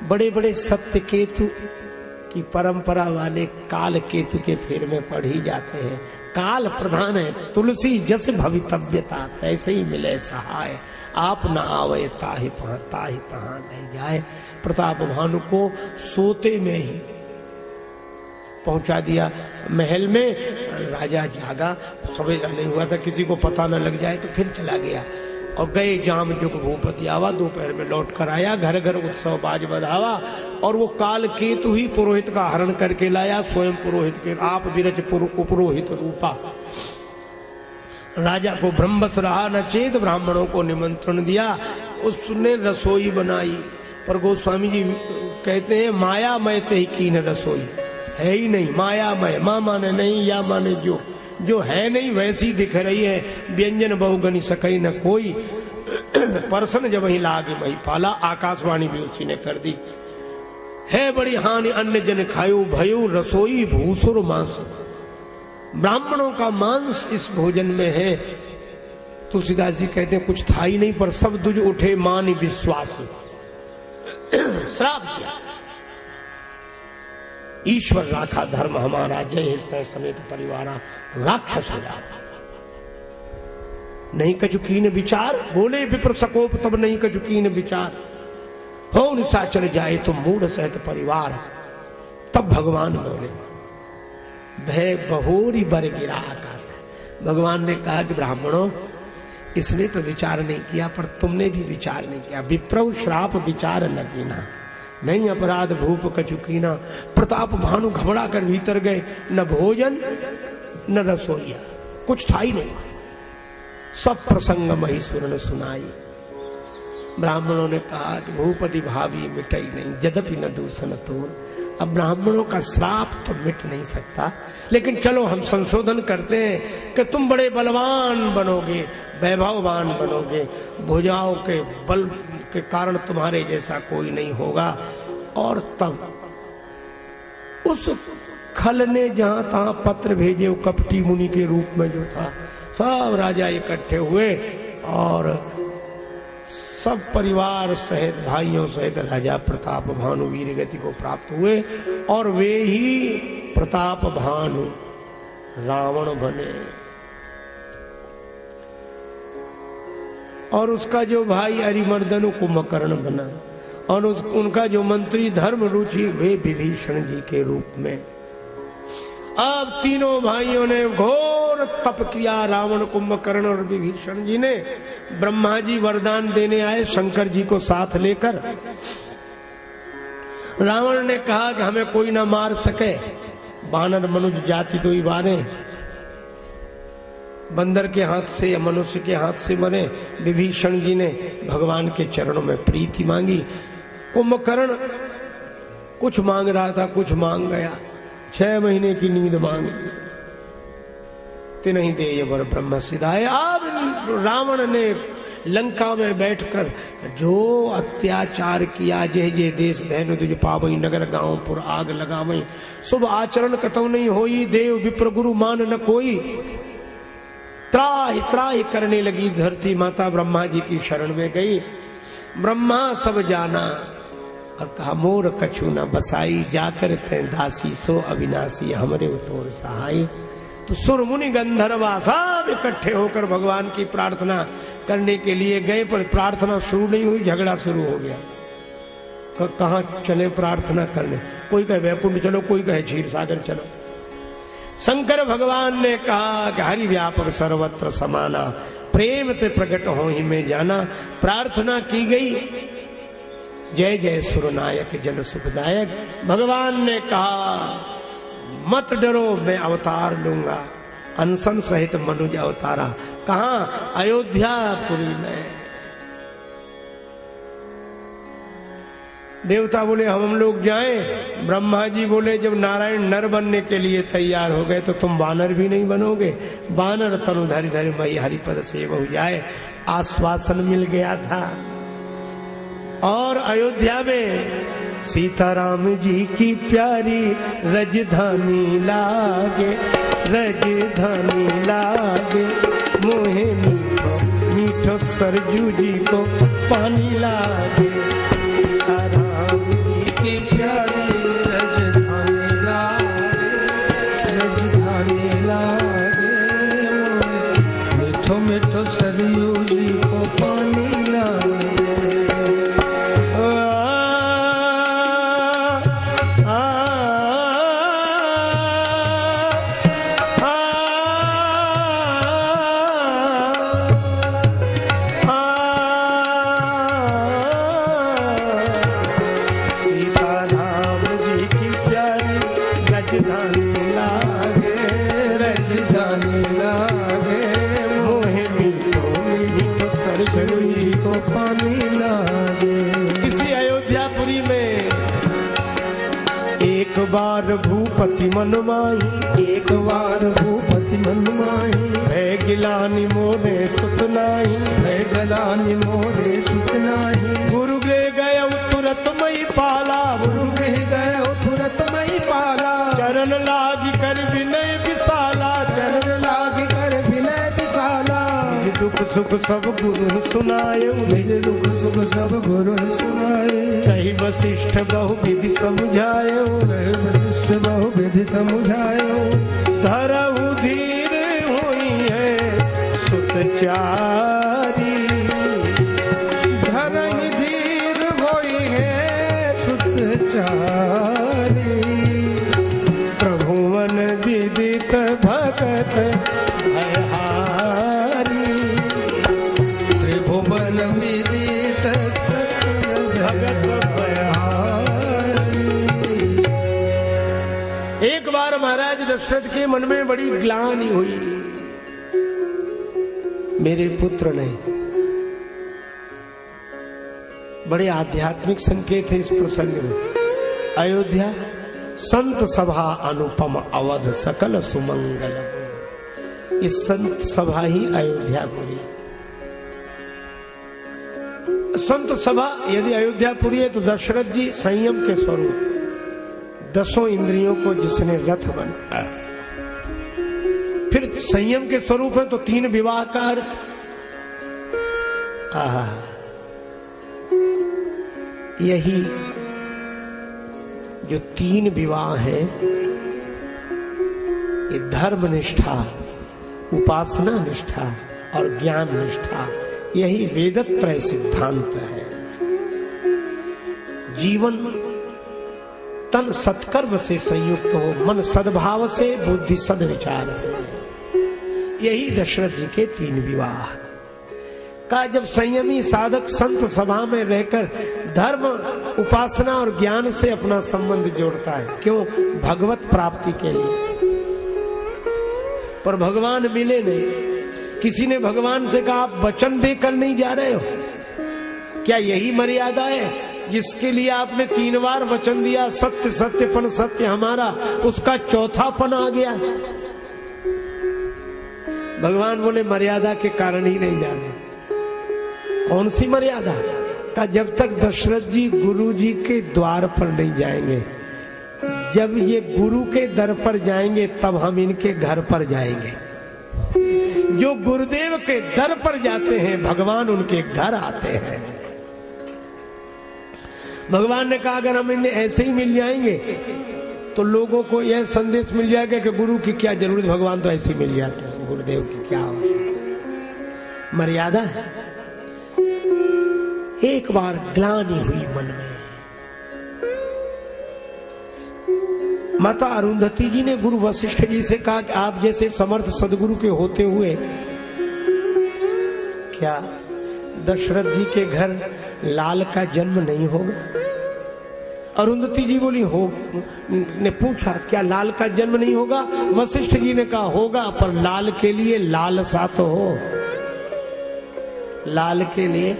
बड़े बड़े सत्य केतु की परंपरा वाले काल केतु के फेर में पड़ ही जाते हैं। काल प्रधान है, तुलसी जस भवितव्यता तैसे ही मिले सहाय, आप न आवे ताहि तहां नहीं जाए। प्रताप भानु को सोते में ही पहुंचा दिया महल में। राजा जागा, सवेरा नहीं हुआ था, किसी को पता न लग जाए, तो फिर चला गया। और गए जाम जुग भूपति आवा, दोपहर में लौट कर आया, घर घर उत्सव बाज बधावा। और वो काल केतु ही पुरोहित का हरण करके लाया, स्वयं पुरोहित के आप विरच उपरोहित रूपा। राजा को ब्रह्मस रहा न चेत, ब्राह्मणों को निमंत्रण दिया, उसने रसोई बनाई। पर गोस्वामी जी कहते हैं मायामय ते ही कीन रसोई, है ही नहीं, मायामय। मां माने नहीं, या माने जो है नहीं वैसी दिख रही है। व्यंजन बहुगनि सकई न कोई, परसन जब वही लागे वही पाला। आकाशवाणी भी उसी ने कर दी। है बड़ी हानि अन्य जन खायो, भयो रसोई भूसुर मांस। ब्राह्मणों का मांस इस भोजन में है। तुलसीदास जी कहते हैं कुछ था ही नहीं, पर सब दुज उठे मानी विश्वास, श्राप किया। ईश्वर राखा धर्म हमारा, जय हिस्ते समेत परिवारा, राक्षस हो जाता। नहीं कचुकीन विचार, बोले विप्र सकोप तब नहीं कचुकीन विचार। हो निशा चल जाए तो मूढ़ सहित परिवार, तब भगवान बोले भय बहोरी बर गिरा आकाश। भगवान ने कहा कि ब्राह्मणों, इसने तो विचार नहीं किया, पर तुमने भी विचार नहीं किया। विप्रव श्राप विचार न कीना, नहीं अपराध भूप कचुकीना। प्रताप भानु घबरा कर भीतर गए, न भोजन न रसोईया, कुछ था ही नहीं। सब प्रसंग महिषुर ने सुनाई। ब्राह्मणों ने कहा कि भूपति भावी मिटई नहीं, यद्यपि न दूषण तोर। अब ब्राह्मणों का श्राप तो मिट नहीं सकता, लेकिन चलो हम संशोधन करते हैं कि तुम बड़े बलवान बनोगे, वैभववान बनोगे, भुजाओं के बल के कारण तुम्हारे जैसा कोई नहीं होगा। और तब उस खल ने जहां तहां पत्र भेजे, वो कपटी मुनि के रूप में जो था, सब राजा इकट्ठे हुए और सब परिवार सहित, भाइयों सहित राजा प्रताप भानु वीर गति को प्राप्त हुए। और वे ही प्रताप भानु रावण बने। और उसका जो भाई अरिमर्दन कुंभकर्ण बना, और उनका जो मंत्री धर्म रुचि, वे विभीषण जी के रूप में। अब तीनों भाइयों ने घोर तप किया। रावण, कुंभकर्ण और विभीषण जी ने। ब्रह्मा जी वरदान देने आए शंकर जी को साथ लेकर। रावण ने कहा कि हमें कोई ना मार सके, बानर मनुष्य जाति तो ही मारे, बंदर के हाथ से या मनुष्य के हाथ से मरे। विभीषण जी ने भगवान के चरणों में प्रीति मांगी। कुंभकर्ण कुछ मांग रहा था, कुछ मांग गया। 6 महीने की नींद मांग ली, तिन्हीं दे वर ब्रह्म सिधाए। अब रावण ने लंका में बैठकर जो अत्याचार किया, जय जय देश धैनु तुझ पावई, नगर गांव पुर आग लगावई, शुभ आचरण कतौ नहीं होई, देव विप्र गुरु मान न कोई। त्राहि त्राहि करने लगी धरती माता, ब्रह्मा जी की शरण में गई। ब्रह्मा सब जाना और कहा मोर कछु न बसाई, जाकर तैं दासी सो अविनाशी, हमरे उतोर सहाय। तो सुर मुनि गंधर्वा सब इकट्ठे होकर भगवान की प्रार्थना करने के लिए गए, पर प्रार्थना शुरू नहीं हुई, झगड़ा शुरू हो गया। कहां चले प्रार्थना करने? कोई कहे वैकुंठ चलो, कोई कहे क्षीर सागर चलो। शंकर भगवान ने कहा कि हरि व्यापक सर्वत्र समाना, प्रेम ते प्रकट हो ही में जाना। प्रार्थना की गई, जय जय सुरनायक जन सुखदायक। भगवान ने कहा मत डरो, मैं अवतार लूंगा। अनशन सहित मनुज अवतारा। कहां? अयोध्यापुरी में। देवता बोले हम लोग जाएं। ब्रह्मा जी बोले जब नारायण नर बनने के लिए तैयार हो गए तो तुम वानर भी नहीं बनोगे। वानर तनु धरि धरि मई हरिपद से बहु जाए, आश्वासन मिल गया था। और अयोध्या में सीताराम जी की प्यारी रजधानी लागे, रजधानी लागे, मोहे मीठो मीठो सरजू जी को पानी लागे। सीताराम जी की प्यारी रजधानी लागे, रजधानी लागे, मीठो मीठो सरजू जी को पानी लागे। एक बार भूपति मन माही, एक बार भूपति मन माही, भय गिलानी मोरे सुत नाही, भय गिलानी मोरे सुत नाही। गुरु गृह गए तुरत मई पाला, गुरु गृह गए तुरत मई पाला। चरण लागी कर विनय विशाला, चरण लागी कर विनय विशाला। निज दुख सुख सब गुरु सुनाए, निज दुख सुख सब गुरु सुनाए। कही वशिष्ठ बहु विधि समझायो, वशिष्ठ बहु विधि समझायो। धरहु धीर हुई है सुत सुतचारी, धरहि धीर होई है सुतचारी, प्रभुवन विदित भगत भयहारी, त्रिभुवन विदित भगत भयहारी। एक बार महाराज दशरथ के मन में बड़ी ग्लानि हुई, मेरे पुत्र ने, बड़े आध्यात्मिक संकेत है इस प्रसंग में। अयोध्या संत सभा अनुपम अवध सकल सुमंगल, इस संत सभा ही अयोध्यापुरी। संत सभा यदि अयोध्यापुरी है तो दशरथ जी संयम के स्वरूप, 10 इंद्रियों को जिसने रथ बनाया, फिर संयम के स्वरूप है तो 3 विवाह का अर्थ। यही जो 3 विवाह है, ये धर्म निष्ठा, उपासना निष्ठा और ज्ञान निष्ठा, यही वेदत्रय सिद्धांत है। जीवन तन सत्कर्म से संयुक्त हो, मन सद्भाव से, बुद्धि सद्विचार से, यही दशरथ जी के 3 विवाह का। जब संयमी साधक संत सभा में रहकर धर्म, उपासना और ज्ञान से अपना संबंध जोड़ता है, क्यों? भगवत प्राप्ति के लिए। पर भगवान मिले नहीं। किसी ने भगवान से कहा आप वचन देकर नहीं जा रहे हो, क्या यही मर्यादा है जिसके लिए आपने 3 बार वचन दिया, सत्य सत्यपन सत्य हमारा, उसका चौथापन आ गया? भगवान बोले मर्यादा के कारण ही नहीं जा रहे। कौन सी मर्यादा? का जब तक दशरथ जी गुरु जी के द्वार पर नहीं जाएंगे, जब ये गुरु के दर पर जाएंगे तब हम इनके घर पर जाएंगे। जो गुरुदेव के दर पर जाते हैं भगवान उनके घर आते हैं। भगवान ने कहा अगर हम इन्हें ऐसे ही मिल जाएंगे तो लोगों को यह संदेश मिल जाएगा कि गुरु की क्या जरूरत, भगवान तो ऐसे ही मिल जाते हैं, गुरुदेव की क्या आवश्यकता। मर्यादा है। एक बार ग्लानि हुई मन में। माता अरुंधति जी ने गुरु वशिष्ठ जी से कहा कि आप जैसे समर्थ सदगुरु के होते हुए क्या दशरथ जी के घर लाल का जन्म नहीं होगा? अरुंधति जी बोली हो, ने पूछा क्या लाल का जन्म नहीं होगा? वशिष्ठ जी ने कहा होगा, पर लाल के लिए लालसा तो हो, लाल के लिए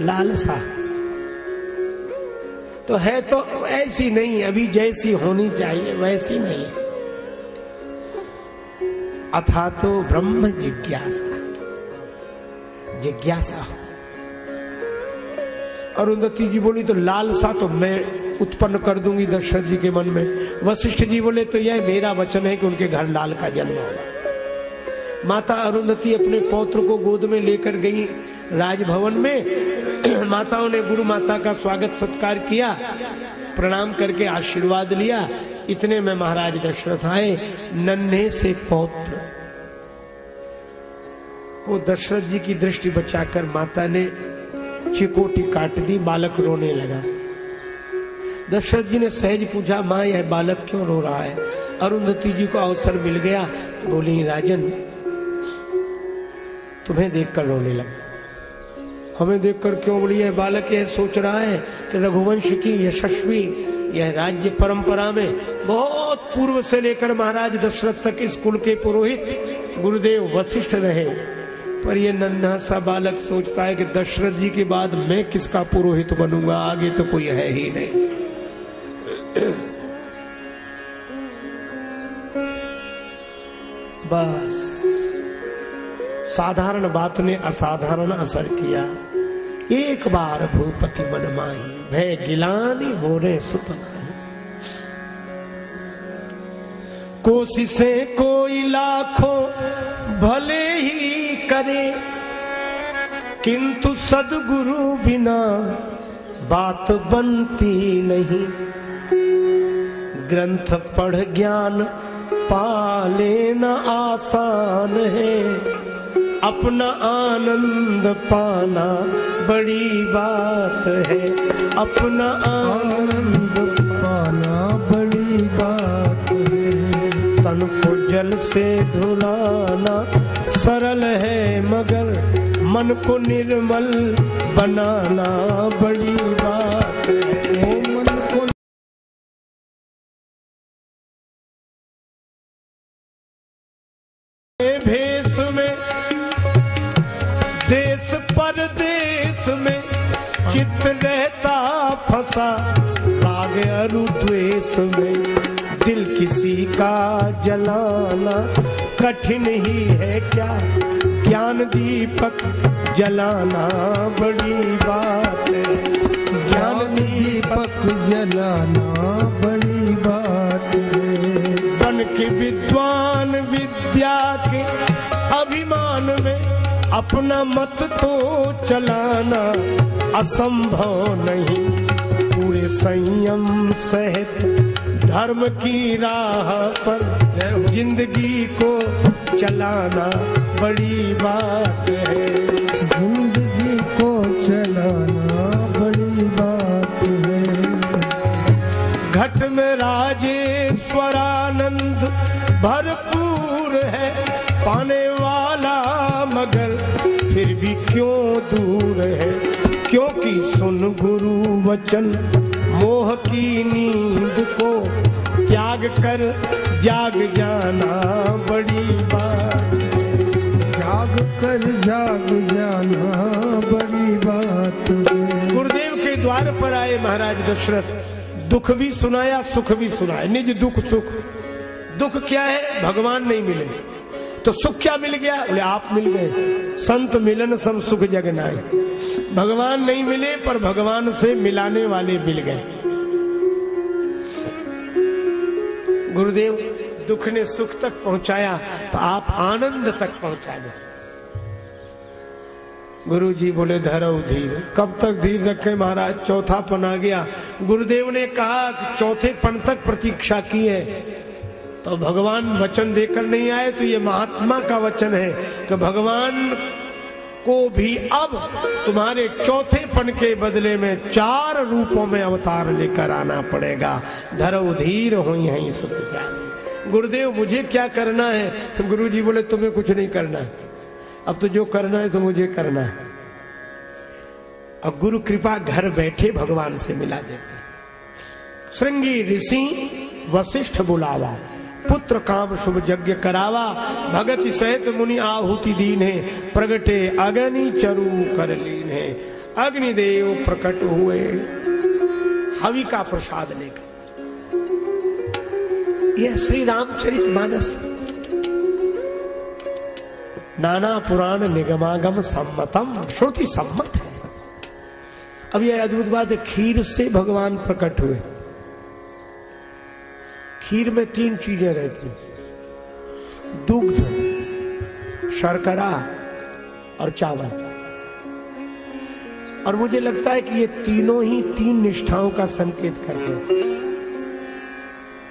लालसा तो है, तो ऐसी नहीं, अभी जैसी होनी चाहिए वैसी नहीं। अथा तो ब्रह्म जिज्ञासा, जिज्ञासा हो। अरुंधति जी बोली तो लालसा तो मैं उत्पन्न कर दूंगी दशरथ जी के मन में। वशिष्ठ जी बोले तो यह मेरा वचन है कि उनके घर लाल का जन्म होगा। माता अरुंधति अपने पौत्र को गोद में लेकर गई राजभवन में। माताओं ने गुरु माता का स्वागत सत्कार किया, प्रणाम करके आशीर्वाद लिया। इतने में महाराज दशरथ आए। नन्हे से पौत्र को दशरथ जी की दृष्टि बचाकर माता ने चिकोटी काट दी। बालक रोने लगा। दशरथ जी ने सहज पूछा, मां यह बालक क्यों रो रहा है? अरुंधति जी को अवसर मिल गया। बोली राजन तुम्हें देखकर रोने लगा। हमें देखकर क्यों? बोली यह बालक यह सोच रहा है कि रघुवंश की यशस्वी यह राज्य परंपरा में बहुत पूर्व से लेकर महाराज दशरथ तक इस कुल के पुरोहित गुरुदेव वशिष्ठ रहे, पर यह नन्हा सा बालक सोचता है कि दशरथ जी के बाद मैं किसका पुरोहित बनूंगा, आगे तो कोई है ही नहीं। बस साधारण बात ने असाधारण असर किया। एक बार भूपति मन माही, भय गिलानी मोरे सुत नाही। कोशिशें कोई लाखों भले ही करे, किंतु सद्गुरु बिना बात बनती नहीं। ग्रंथ पढ़ ज्ञान पा लेना आसान है, अपना आनंद पाना बड़ी बात है, अपना आनंद पाना बड़ी बात है। तन को जल से धुलाना सरल है, मगर मन को निर्मल बनाना बड़ी बात है। मन को भेष में देश परदेश में चित्त रहता फंसा, राग अरुद्वेष में दिल किसी का जलाना कठिन ही है क्या, ज्ञान दीपक जलाना बड़ी बात है, ज्ञान दीपक जलाना बड़ी बात है। बन के विद्वान विद्या के अभिमान में अपना मत तो चलाना असंभव नहीं, पूरे संयम सहित धर्म की राह पर जिंदगी को चलाना बड़ी बात है, जिंदगी को चलाना बड़ी बात है। घट में राजेश्वरानंद भरपूर है, पाने वाला मगर फिर भी क्यों दूर है, क्योंकि सुन गुरु वचन मोह की नींद को त्याग कर जाग जाना बड़ी बात है, जाग कर जाग जाना बड़ी बात है। गुरुदेव के द्वार पर आए महाराज दशरथ, दुख भी सुनाया सुख भी सुनाया, निज दुख सुख। दुख क्या है, भगवान नहीं मिले, तो सुख क्या मिल गया, बोले आप मिल गए, संत मिलन सब सुख जगनाए। भगवान नहीं मिले पर भगवान से मिलाने वाले मिल गए। गुरुदेव दुख ने सुख तक पहुंचाया तो आप आनंद तक पहुंचा दो। गुरु जी बोले धरो धीर। कब तक धीर रखे महाराज, चौथा पन आ गया। गुरुदेव ने कहा कि चौथे पन तक प्रतीक्षा की है, तो भगवान वचन देकर नहीं आए, तो ये महात्मा का वचन है कि भगवान को भी अब तुम्हारे चौथे पन के बदले में 4 रूपों में अवतार लेकर आना पड़ेगा। धरो धीर होई है सुख ज्ञान। गुरुदेव मुझे क्या करना है? गुरु जी बोले तुम्हें कुछ नहीं करना है, अब तो जो करना है तो मुझे करना है। अब गुरु कृपा घर बैठे भगवान से मिला देते। श्रृंगी ऋषि वशिष्ठ बुलावा, पुत्र काम शुभ यज्ञ करावा, भगति सहित मुनि आहुति दीन है, प्रगटे अग्नि चरु कर लीन है। अग्निदेव प्रकट हुए हवि का प्रसाद लेकर। यह श्री रामचरितमानस नाना पुराण निगमागम सम्मतम श्रुति सम्मत है। अब यह अद्भुत बात है, खीर से भगवान प्रकट हुए। खीर में 3 चीजें रहती, दुग्ध, शर्करा और चावल। और मुझे लगता है कि ये तीनों ही 3 निष्ठाओं का संकेत करते हैं।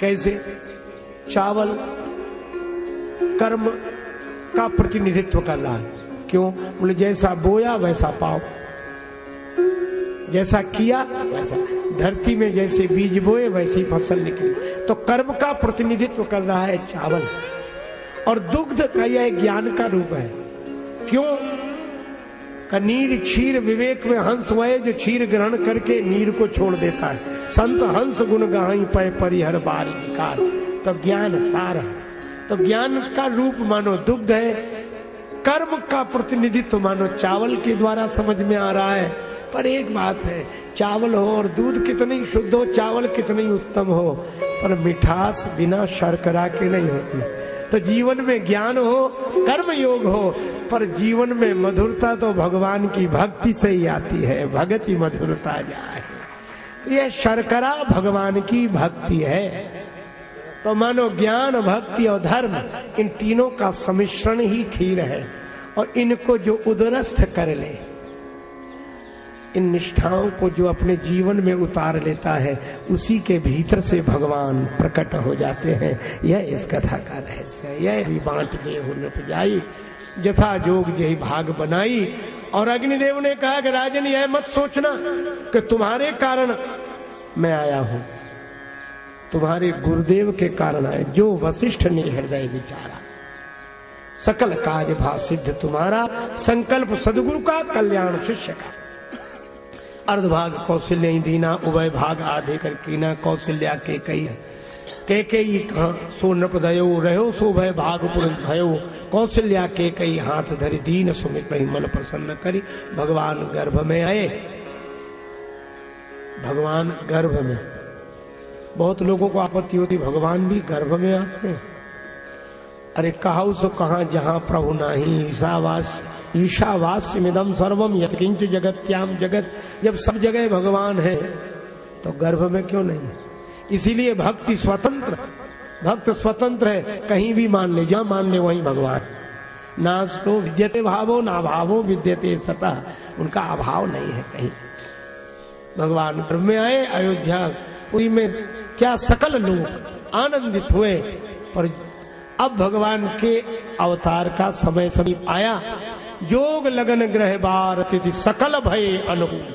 कैसे? चावल कर्म का प्रतिनिधित्व कर रहा है। क्यों? बोले जैसा बोया वैसा पाओ, जैसा किया वैसा। धरती में जैसे बीज बोए वैसी फसल निकली, तो कर्म का प्रतिनिधित्व कर रहा है चावल। और दुग्ध का यह ज्ञान का रूप है। क्यों? नीर क्षीर विवेक में हंस वह जो क्षीर ग्रहण करके नीर को छोड़ देता है। संत हंस गुण गाई पै परिहर बार विकार। तो ज्ञान सार है, तो ज्ञान का रूप मानो दुग्ध है, कर्म का प्रतिनिधित्व मानो चावल के द्वारा समझ में आ रहा है। पर एक बात है, चावल हो और दूध कितनी शुद्ध हो, चावल कितनी उत्तम हो, पर मिठास बिना शर्करा के नहीं होती। तो जीवन में ज्ञान हो, कर्म योग हो, पर जीवन में मधुरता तो भगवान की भक्ति से ही आती है। भगति मधुरता जाए, तो यह शर्करा भगवान की भक्ति है। तो मानो ज्ञान, भक्ति और धर्म, इन तीनों का सम्मिश्रण ही खीर है। और इनको जो उदरस्थ कर ले, इन निष्ठाओं को जो अपने जीवन में उतार लेता है, उसी के भीतर से भगवान प्रकट हो जाते हैं। यह इस कथा का रहस्य है। यह भी बांट दे हुन उपजाई, जथा जोग यही भाग बनाई। और अग्निदेव ने कहा कि राजन यह मत सोचना कि तुम्हारे कारण मैं आया हूं, तुम्हारे गुरुदेव के कारण आए, जो वशिष्ठ ने हृदय विचारा। सकल काज भा सिद्ध तुम्हारा, संकल्प सदगुरु का, कल्याण शिष्य का। अर्धभाग कौशल्य दीना, उभय भाग आधे कर कीना। कौशल्या के कई कहा सो नृपदयो रहो, सो भय भाग पुरंत भयो। कौशल्या के कई हाथ धरि दीन, सुमित नहीं मन प्रसन्न करी। भगवान गर्भ में आए, भगवान गर्भ में। बहुत लोगों को आपत्ति होती, भगवान भी गर्भ में आते हैं। अरे कहाऊ सो कहां जहां प्रभु नाही, ईशावास्य मिदम सर्वम यत्किंच जगत्याम जगत। जब सब जगह भगवान है तो गर्भ में क्यों नहीं? इसीलिए भक्ति स्वतंत्र, भक्त स्वतंत्र है, कहीं भी मान ले, जहां मान ले वहीं भगवान। नास्तो विद्यते भावो ना भावो विद्यते सतः, उनका अभाव नहीं है कहीं। भगवान गर्भ में आए, अयोध्या पुरी में क्या सकल लोग आनंदित हुए। पर अब भगवान के अवतार का समय समीप आया। जोग लगन ग्रह बार तिथि, सकल भय अनुकूल।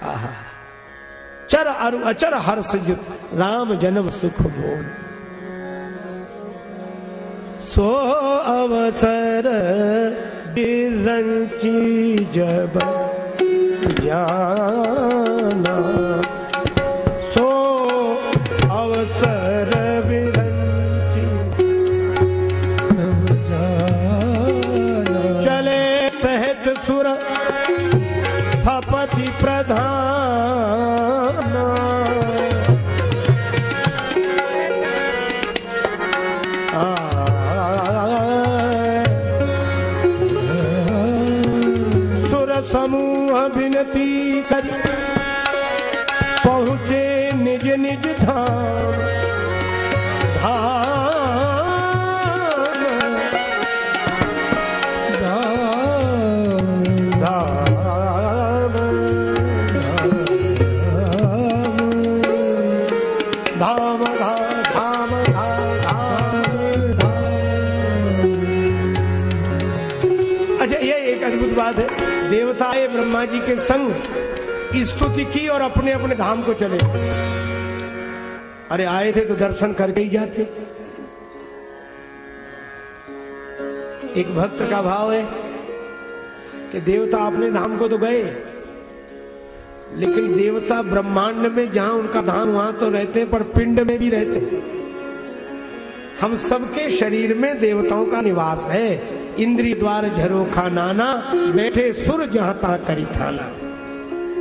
आहा, चर अरु अचर हर्ष युत, राम जन्म सुख बोल। सो अवसर बिरंची जब जाना, सो अवसर बिरंची जब जाना। चले सहित सुर स्थपति प्रधान, समूह विनती करी, पहुंचे निज निज धाम। अच्छा, ये एक अद्भुत बात है। देवताएं ब्रह्मा जी के संग स्तुति की और अपने अपने धाम को चले। अरे आए थे तो दर्शन करके ही जाते। एक भक्त का भाव है कि देवता अपने धाम को तो गए, लेकिन देवता ब्रह्मांड में जहां उनका धाम वहां तो रहते, पर पिंड में भी रहते। हम सबके शरीर में देवताओं का निवास है। इंद्री द्वार झरोखा नाना, बैठे सुर जहां ता करी थाना।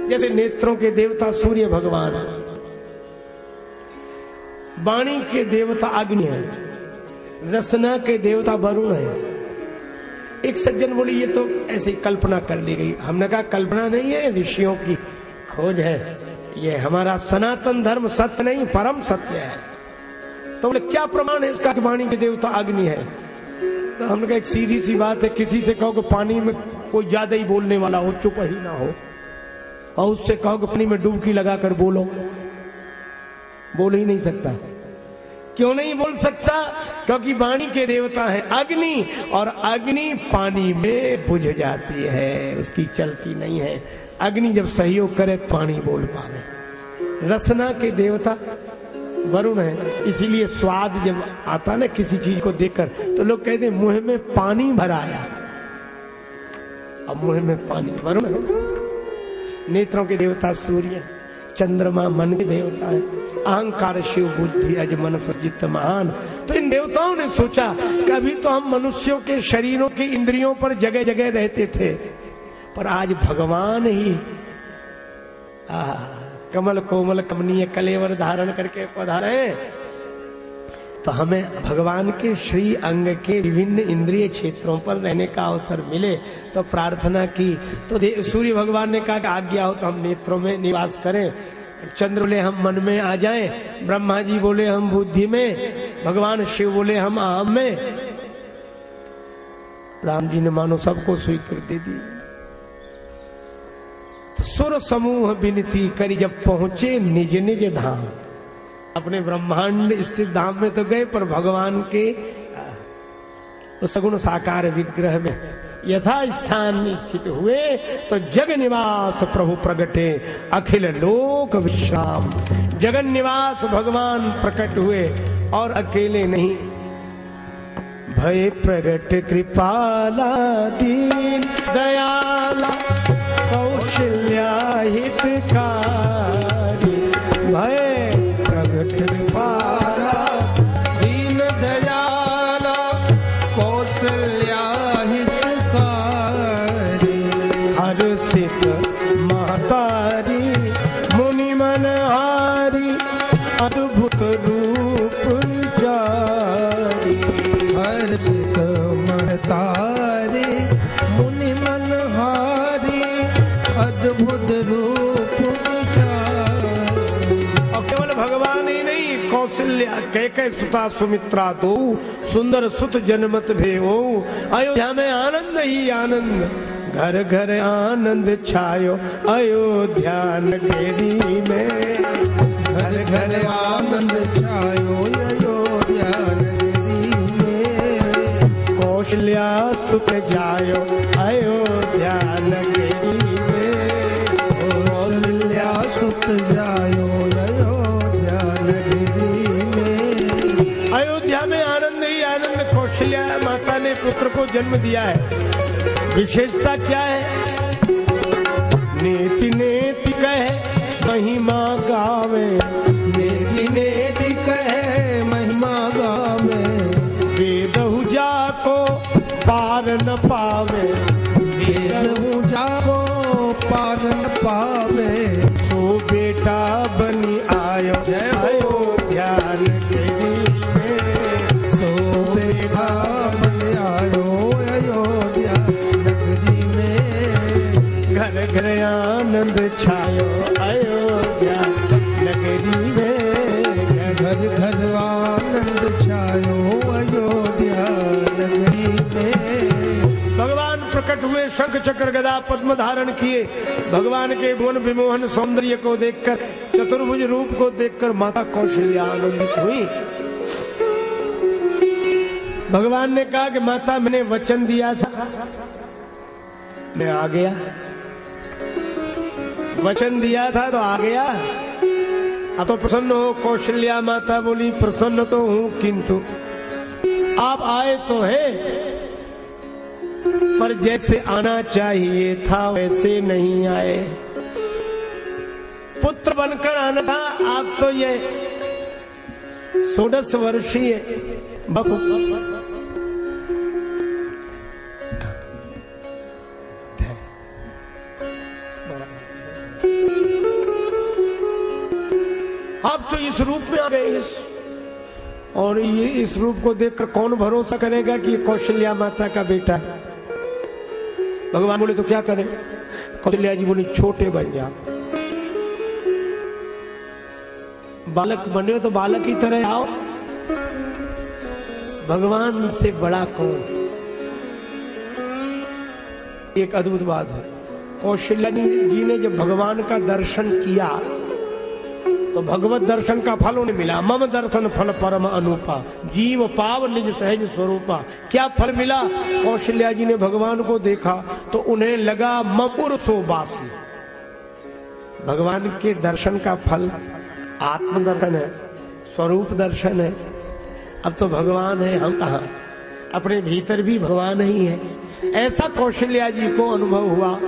जैसे नेत्रों के देवता सूर्य भगवान, वाणी के देवता अग्नि है, रसना के देवता वरुण है। एक सज्जन बोली ये तो ऐसे कल्पना कर ली गई। हमने कहा कल्पना नहीं है, ऋषियों की खोज है। ये हमारा सनातन धर्म सत्य नहीं, परम सत्य है। तो बोले क्या प्रमाण है इसका कि वाणी के देवता अग्नि है? तो हमने कहा एक सीधी सी बात है, किसी से कहो कि पानी में कोई ज्यादा ही बोलने वाला हो, चुप ही ना हो, और उससे कहो कि पानी में डुबकी लगाकर बोलो, बोल ही नहीं सकता। क्यों नहीं बोल सकता? क्योंकि वाणी के देवता है अग्नि, और अग्नि पानी में बुझ जाती है, उसकी चलती नहीं है। अग्नि जब सहयोग करे पानी बोल पावे। रसना के देवता वरुण है, इसीलिए स्वाद जब आता ना किसी चीज को देखकर तो लोग कहते हैं मुंह में पानी भर आया। अब मुंह में पानी, वरुण है। नेत्रों के देवता सूर्य, चंद्रमा मन के देवता है। अहंकार शिव बुद्धि अज मन सजित महान। तो इन देवताओं ने सोचा कि अभी तो हम मनुष्यों के शरीरों की इंद्रियों पर जगह जगह रहते थे, पर आज भगवान ही कमल कोमल कमनीय कलेवर धारण करके पधारे, तो हमें भगवान के श्री अंग के विभिन्न इंद्रिय क्षेत्रों पर रहने का अवसर मिले। तो प्रार्थना की तो सूर्य भगवान ने कहा कि आज्ञा हो तो हम नेत्रों में निवास करें। चंद्र बोले हम मन में आ जाएं, ब्रह्मा जी बोले हम बुद्धि में, भगवान शिव बोले हम आम में। राम जी ने मानो सबको स्वीकृति दी। सुर समूह विनती करी, जब पहुंचे निज निज धाम, अपने ब्रह्मांड स्थित धाम में तो गए, पर भगवान के उस सगुण साकार विग्रह में यथा स्थान में स्थित हुए तो जग निवास प्रभु प्रगटे अखिल लोक विश्राम। जगन निवास भगवान प्रकट हुए और अकेले नहीं, भय प्रगट कृपाला दीन दयाला कौशल्या हितकारी। भय प्रगट कृपाला दीन दयाला कौशल्या हितकारी। हर्षित महतारी मुनि मनहारी अद्भुत रूप जारी। हर्षित महतारी मुनि मनहारी अद्भुत रूप जारी। और केवल भगवान ही नहीं, कौशल्या कैकेयी सुता सुमित्रा दो सुंदर सुत जनमत भेवो। अयोध्या में आनंद ही आनंद, घर घर आनंद छायो अयोध्या नगरी में। घर घर आनंद छायो अयोध्या नगरी में। कौशल्या सुख जायो अयोध्या नगरी में। कौशल्या सुख जायो अयोध्या नगरी में। अयोध्या में आनंद ही आनंद। कौशल्या माता ने पुत्र को जन्म दिया है। विशेषता क्या है? नेति नेति कहे महिमा गावे। नेति नेति कहे महिमा गावे। वेदहु जाको पार न पावे। वेदहु जाको पार न पावे। सो बेटा बनी आयो अयोध्या नगरी में। सो बेटा बनी आयो अयोध्या नगरी में। घर घर आनंद छायो अयोध्या नगरी में। घर घर आनंद छायो अयोध्या नगरी में। भगवान प्रकट हुए, शंख चक्र गदा पद्म धारण किए। भगवान के भुवन विमोहन सौंदर्य को देखकर, चतुर्भुज रूप को देखकर माता कौशल्या आनंदित हुई। भगवान ने कहा कि माता मैंने वचन दिया था, मैं आ गया। वचन दिया था तो आ गया। अब तो प्रसन्न हो? कौशल्या माता बोली प्रसन्न तो हूं, किंतु आप आए तो है पर जैसे आना चाहिए था वैसे नहीं आए। पुत्र बनकर आना था, आप तो ये 16 वर्षीय आप तो इस रूप में आ गए। और ये इस रूप को देखकर कौन भरोसा करेगा कि ये कौशल्या माता का बेटा है? भगवान बोले तो क्या करें? कौशल्या जी बोली छोटे बन जाओ। बालक बने तो बालक की तरह आओ। भगवान से बड़ा कौन? एक अद्भुत बात है, कौशल्या जी ने जब भगवान का दर्शन किया तो भगवत दर्शन का फल उन्हें मिला। मम दर्शन फल परम अनूपा, जीव पाव निज सहज स्वरूपा। क्या फल मिला? कौशल्या जी ने भगवान को देखा तो उन्हें लगा मपुर सोबासी। भगवान के दर्शन का फल आत्म दर्शन है, स्वरूप दर्शन है। अब तो भगवान है, हम कहां? अपने भीतर भी भगवान ही है। ऐसा कौशल्या जी को अनुभव हुआ,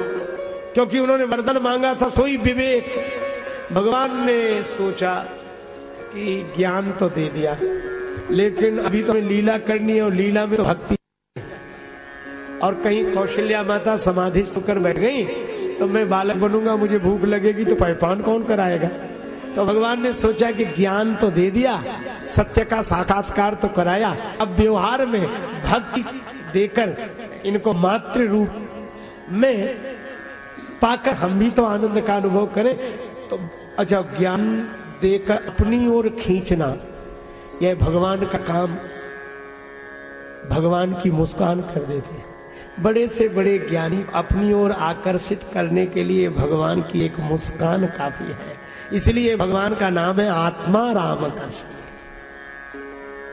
क्योंकि उन्होंने वरदान मांगा था सोई विवेक। भगवान ने सोचा कि ज्ञान तो दे दिया, लेकिन अभी तो लीला करनी है और लीला में तो भक्ति। और कहीं कौशल्या माता समाधि होकर बैठ गई तो मैं बालक बनूंगा, मुझे भूख लगेगी तो पायपान कौन कराएगा? तो भगवान ने सोचा कि ज्ञान तो दे दिया, सत्य का साक्षात्कार तो कराया, अब व्यवहार में भक्ति देकर इनको मातृ रूप में पाकर हम भी तो आनंद का अनुभव करें। तो अच्छा, ज्ञान देकर अपनी ओर खींचना यह भगवान का काम। भगवान की मुस्कान कर देते हैं। बड़े से बड़े ज्ञानी अपनी ओर आकर्षित करने के लिए भगवान की एक मुस्कान काफी है। इसलिए भगवान का नाम है आत्मा राम कृष्ण।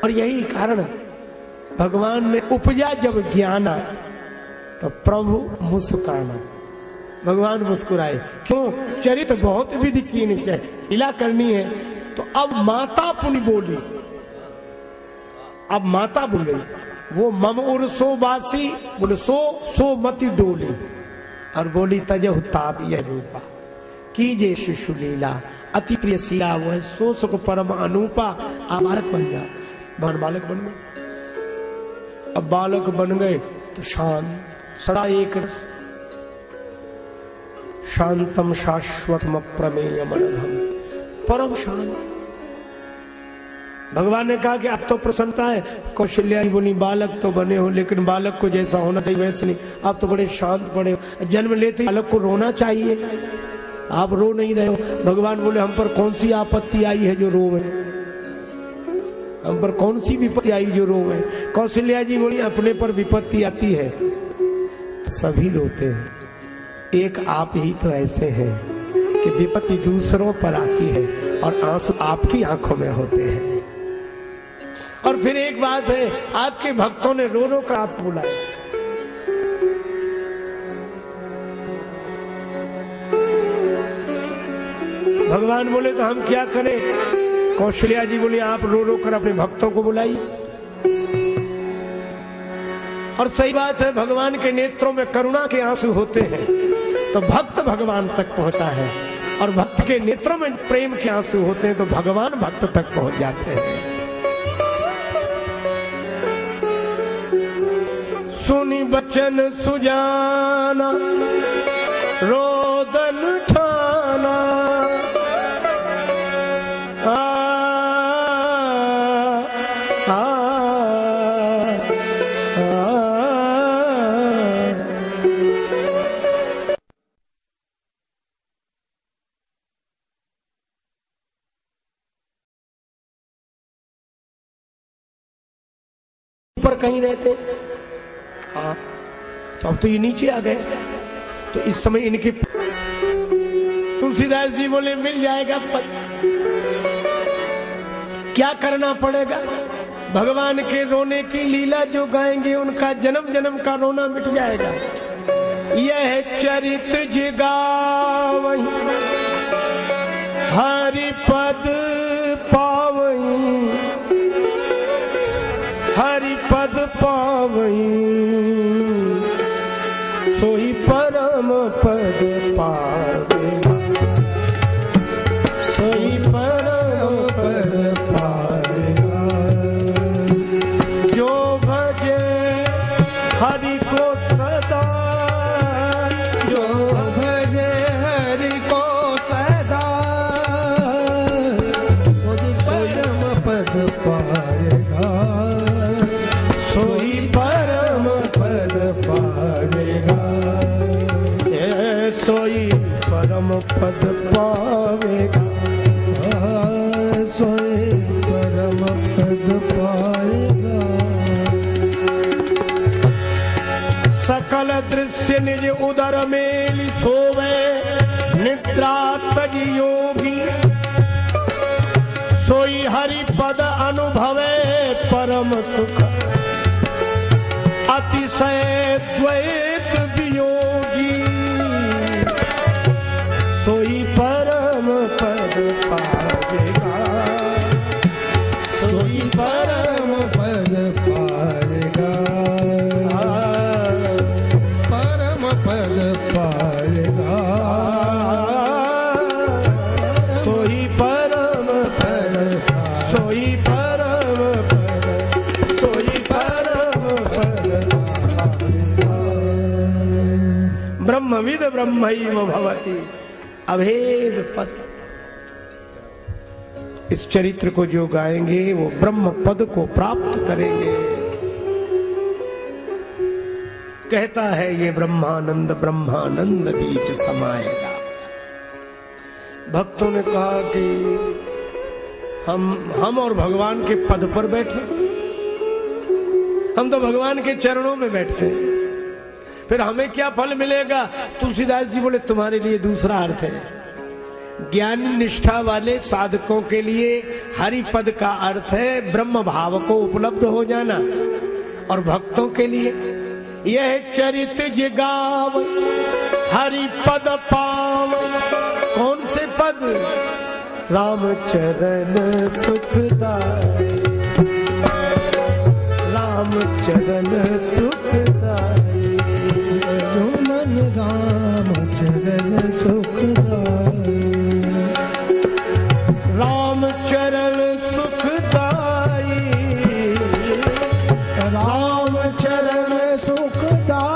और यही कारण भगवान ने उपजा जब ज्ञाना तो प्रभु मुस्काना। भगवान मुस्कुराए। क्यों? चरित्र बहुत विधि की निश्चय, लीला करनी है। तो अब माता पुनि बोली, अब माता बोली, वो मम उर्सो बासी, बोले सो मति डोली, और बोली तजहु ताप यह रूपा कीजे शिशु लीला अति प्रिय शीला, वह सो सुख परम अनूपा। आप बालक बन जा। बालक बन गए। अब बालक बन गए तो शांत, सदा एक रस, शांतम शाश्वतम प्रमेयम अनघम, परम शांत। भगवान ने कहा कि अब तो प्रसन्नता है। कौशल्या जी बोली बालक तो बने हो, लेकिन बालक को जैसा होना चाहिए वैसे नहीं। आप तो बड़े शांत पड़े हो। जन्म लेते ही बालक को रोना चाहिए, आप रो नहीं रहे हो। भगवान बोले हम पर कौन सी आपत्ति आई है जो रोवे? हम पर कौन सी विपत्ति आई जो रोवे? कौशल्या जी बोली अपने पर विपत्ति आती है सभी रोते हैं, एक आप ही तो ऐसे हैं कि विपत्ति दूसरों पर आती है और आंसू आपकी आंखों में होते हैं। और फिर एक बात है, आपके भक्तों ने रो रो कर आप बुलाया। भगवान बोले तो हम क्या करें? कौशल्या जी बोली आप रो रो कर अपने भक्तों को बुलाइए। और सही बात है, भगवान के नेत्रों में करुणा के आंसू होते हैं तो भक्त भगवान तक पहुंचा है, और भक्त के नेत्रों में प्रेम के आंसू होते हैं तो भगवान भक्त तक पहुंच जाते हैं। सुनी बचन सुजाना रोदन ठाना, ऊपर कहीं रहते। हाँ, तो अब तो ये नीचे आ गए। तो इस समय इनके तुलसीदास जी बोले मिल जाएगा पद। क्या करना पड़ेगा? भगवान के रोने की लीला जो गाएंगे उनका जन्म जन्म का रोना मिट जाएगा। यह चरित जिगावई हरि पद पावई, हरि पद पावई, सोई परम पद पावे, सोई परम पद पावेगा। जो भजे हरि को सदा, जो भजे हरि को सदा, सोई परम पद पावेगा, सोई परम पद पावेगा, सोई परम पद पावेगा, सोई परम पद पावेगा। सकल दृश्य निज उदर मेलि सोवे, निद्रा तजी योगी, सोई हरि पद अनुभवे परम सुख, अतिशय द्वैत वियोगी, सोई परम पद पावेगा, सोई परम पद पावेगा, परम पद पावेगा, सोई परम पद, सोई परम पद, सोई परम पद ब्रह्मविद ब्रह्मैव भवति अभेद पद। इस चरित्र को जो गाएंगे वो ब्रह्म पद को प्राप्त करेंगे। कहता है ये ब्रह्मानंद ब्रह्मानंद बीच समाएगा। भक्तों ने कहा कि हम और भगवान के पद पर बैठे, हम तो भगवान के चरणों में बैठते हैं, फिर हमें क्या फल मिलेगा? तुलसीदास जी बोले तुम्हारे लिए दूसरा अर्थ है। ज्ञान निष्ठा वाले साधकों के लिए हरि पद का अर्थ है ब्रह्म भाव को उपलब्ध हो जाना। और भक्तों के लिए यह चरित जिगाव हरि पद पाव। कौन से पद? राम चरण सुखदाई, राम चरण सुखदाई, मन राम चरण सुखदाई, राम चरण सुखदाई, राम चरण सुखदाई,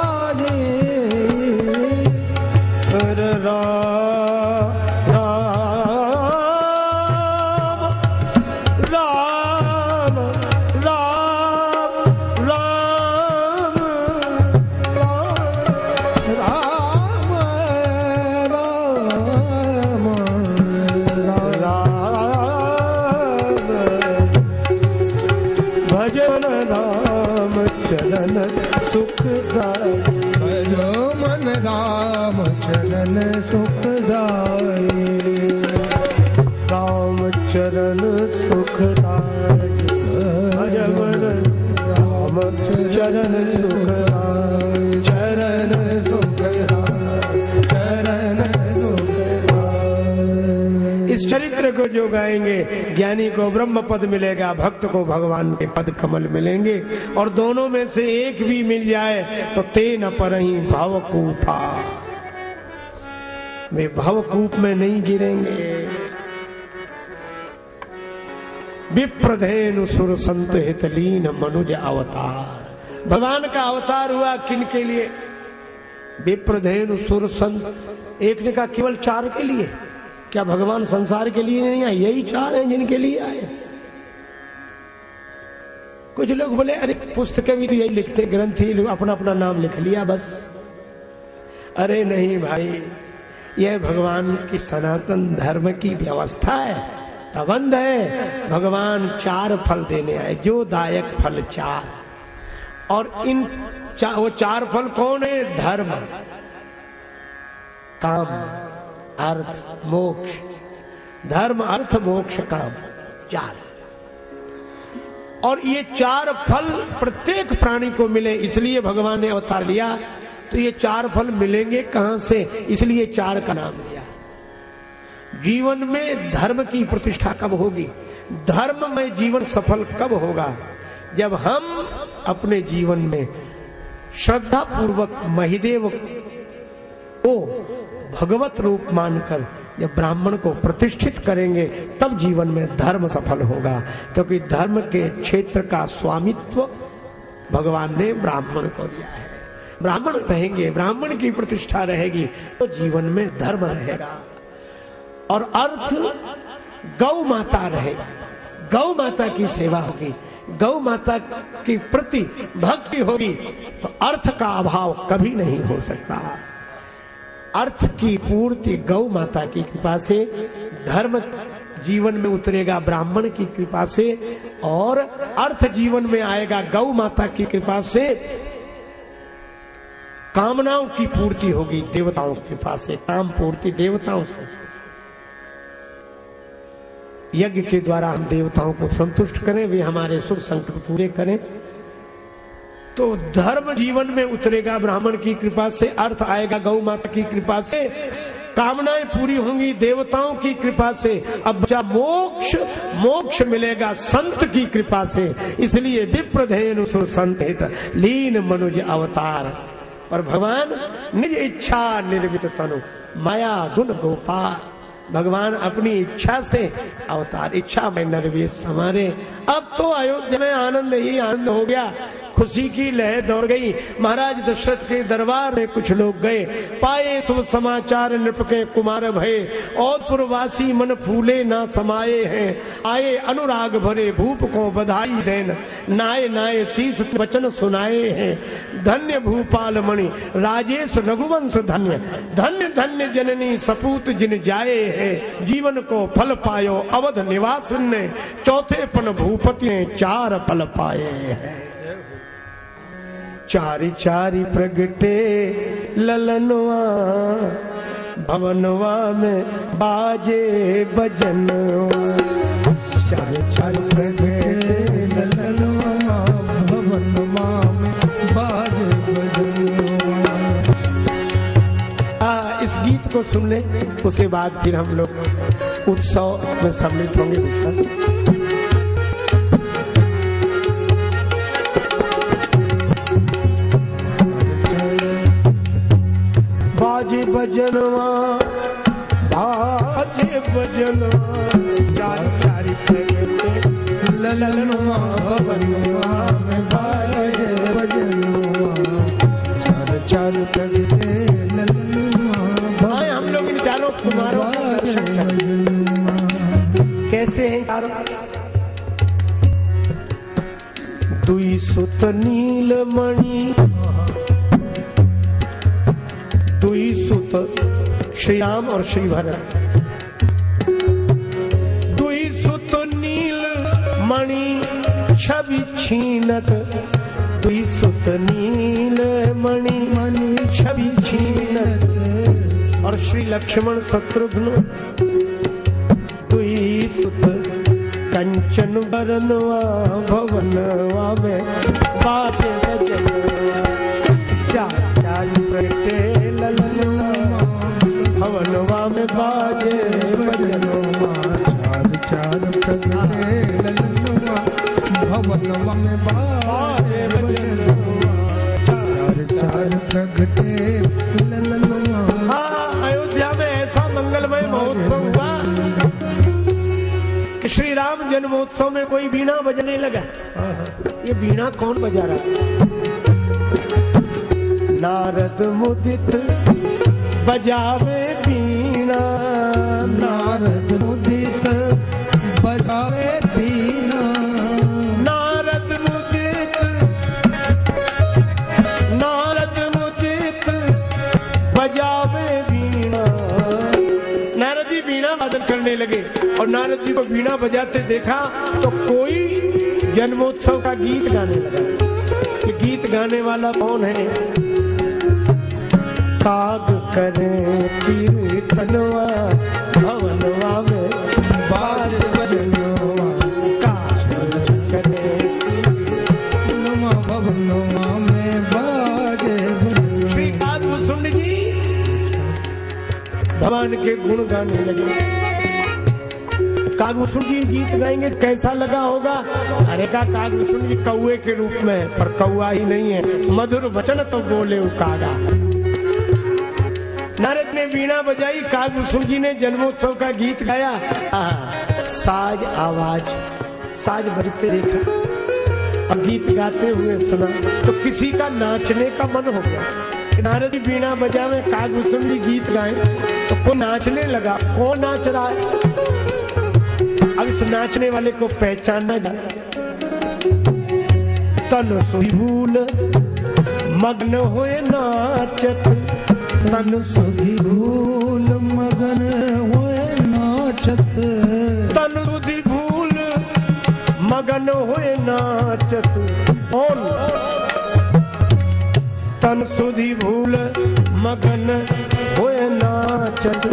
सुखदाई, भजो मन राम चरण सुखदाई, राम चरण सुखदाई, भज मन राम चरण सुखदाई, चरण सुखदाई, चरण सुखदाई। इस चरित्र को जो गाएंगे ज्ञानी को ब्रह्म पद मिलेगा, भक्त को भगवान के पद कमल मिलेंगे। और दोनों में से एक भी मिल जाए तो तेन परहि भवकूपा, वे भवकूप में नहीं गिरेंगे। विप्रधेनु सुर संत हितलीन मनुज अवतार। भगवान का अवतार हुआ किन के लिए? विप्रधेनु सुर संत। एक ने कहा केवल 4 के लिए। क्या भगवान संसार के लिए नहीं आए? यही 4 हैं जिनके लिए आए। कुछ लोग बोले अरे पुस्तकें भी तो यही लिखते, ग्रंथी लोग अपना अपना नाम लिख लिया बस। अरे नहीं भाई, यह भगवान की सनातन धर्म की व्यवस्था है, प्रबंध है। भगवान 4 फल देने आए, जो दायक फल 4। और वो 4 फल कौन है? धर्म, काम, अर्थ, मोक्ष। धर्म, अर्थ, मोक्ष, काम, 4। और ये 4 फल प्रत्येक प्राणी को मिले, इसलिए भगवान ने अवतार लिया। तो ये 4 फल मिलेंगे कहां से? इसलिए 4 का नाम लिया। जीवन में धर्म की प्रतिष्ठा कब होगी? धर्म में जीवन सफल कब होगा? जब हम अपने जीवन में श्रद्धा पूर्वक महिदेव को भगवत रूप मानकर जब ब्राह्मण को प्रतिष्ठित करेंगे, तब जीवन में धर्म सफल होगा। क्योंकि धर्म के क्षेत्र का स्वामित्व भगवान ने ब्राह्मण को दिया है। ब्राह्मण रहेंगे, ब्राह्मण की प्रतिष्ठा रहेगी तो जीवन में धर्म रहेगा। और अर्थ, गौ माता रहेगी, गौ माता की सेवा होगी, गौ माता के प्रति भक्ति होगी, तो अर्थ का अभाव कभी नहीं हो सकता। अर्थ की पूर्ति गौ माता की कृपा से, धर्म जीवन में उतरेगा ब्राह्मण की कृपा से, और अर्थ जीवन में आएगा गौ माता की कृपा से। कामनाओं की पूर्ति होगी देवताओं की कृपा से, काम पूर्ति देवताओं से। यज्ञ के द्वारा हम देवताओं को संतुष्ट करें, वे हमारे शुभ संकल्प पूरे करें, तो धर्म जीवन में उतरेगा ब्राह्मण की कृपा से, अर्थ आएगा गौ माता की कृपा से, कामनाएं पूरी होंगी देवताओं की कृपा से। अब बचा मोक्ष, मोक्ष मिलेगा संत की कृपा से। इसलिए विप्रधेनु सुर संत हित लीन मनुज अवतार। और भगवान निज इच्छा निर्मित तनु माया गुण गोपाल। भगवान अपनी इच्छा से अवतार, इच्छा में नरवेश हमारे। अब तो अयोध्या में आनंद ही आनंद हो गया, खुशी की लहर दौड़ गई। महाराज दशरथ के दरबार में कुछ लोग गए, पाए शुभ समाचार नृप के कुमार भये, औरपुरवासी मन फूले ना समाये हैं। आए अनुराग भरे भूप को बधाई देन, नाये नाये शीस वचन सुनाए हैं। धन्य भूपाल मणि राजेश रघुवंश धन्य, धन्य धन्य जननी सपूत जिन जाए हैं। जीवन को फल पायो अवध निवास ने, चौथे पन भूपति ने 4 फल पाए हैं। चारि चारि प्रगटे ललनवा, भवनवा में बाजे बजनवा। चारि चारि प्रगटे ललनवा, भवनवा गीत को सुन ले, उसके बाद फिर हम लोग उत्सव में सम्मिलित होंगे। बाजे बजनवा बाजे बजनवा चारी चारी ललनवा भवनवा में बाजे बजनवा चार प्रगटे ललनवा। हम लोग इन चारों कुमारों का दर्शन करें। कैसे हैं चारों? दुई सुत नीलमणि, दुई सुत श्री राम और श्री भरत, दुई सुत नील मणि छवि छीनक, दुई सुत नील मणि छवि छीनक, और श्री लक्ष्मण शत्रुघ्न दुई सुत कंचन बरनवा भवनवा में बाजे बजनवा चार चार प्रगटे ललनवा भवनवा में बाजे बजनवा चार चार प्रगटे ललनवा भवनवा में बाजे बजनवा चार चार प्रगटे ललनवा। हाँ, अयोध्या में ऐसा मंगलमय महोत्सव हुआ कि श्री राम जन्मोत्सव में कोई वीणा बजने लगा। ये वीणा कौन बजा रहा है? नारद मुदित बजावे वीणा, नारद मुदित बजावे वीणा, नारद मुदित बजावे वीणा। नारद जी वीणा वादन करने लगे और नारद जी को वीणा बजाते देखा तो कोई जन्मोत्सव का गीत गाने लगा। ये गीत गाने वाला कौन है? काग करे कीर्तनवा भवनवा में बाजे बजनवा, काग करे कीर्तनवा भवनवा में बाजे बजनवा। श्री कागभूषुंड जी भगवान के गुण गाने लगे। कागभूषुंड जी गीत गाएंगे कैसा लगा होगा? अरे का कागभूषुंड जी कौए के रूप में, पर कौआ ही नहीं है, मधुर वचन तो बोले कागा। नारद ने वीणा बजाई, कागभूषुंड जी ने जन्मोत्सव का गीत गाया। साज आवाज, साज बजते देखा और गीत गाते हुए सुना तो किसी का नाचने का मन हो गया। नारद जी वीणा बजावे, कागभूषुंड जी गीत गाए तो कोई नाचने लगा। कौन नाच रहा है? अब इस नाचने वाले को पहचानना जाए। तन सुई भूल मग्न होए नाचत, तन सुधी भूल मगन होए नाचत, तन सुधी भूल मगन होए नाचत। और तन सुधी भूल मगन होए नाचत,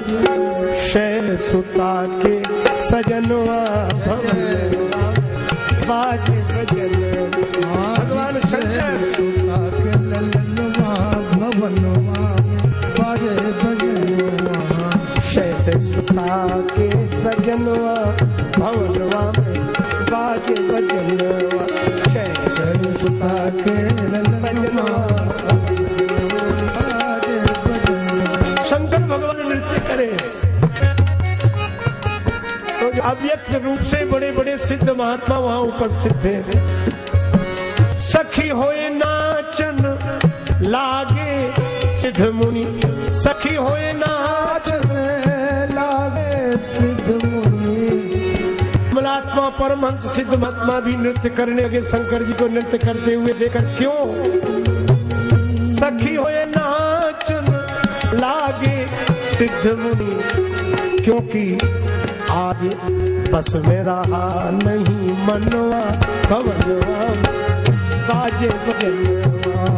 शैल सुता के सजनवा भवनवा बाजे बजनवा। भगवान शंकर सुता के ललनवा भवनवा बाजे बजनवा, शैल सुता के सजनवा भवनवा में बाजे बजनवा, शैल सुता के सजनवा बाजे बजनवा। शंकर भगवान नृत्य करे तो अव्यक्त रूप से बड़े बड़े सिद्ध महात्मा वहां उपस्थित थे। सखी होए नाचन लागे सिद्ध मुनि, सखी होए नाचन लागे सिद्ध मुनि। कमलात्मा परमहंस सिद्ध महात्मा भी नृत्य करने लगे शंकर जी को नृत्य करते हुए देखकर। क्यों? सखी होए नाचन लागे सिद्ध मुनि, क्योंकि आज बस में रहा नहीं मनवा भवनवा बाजे बजनवा,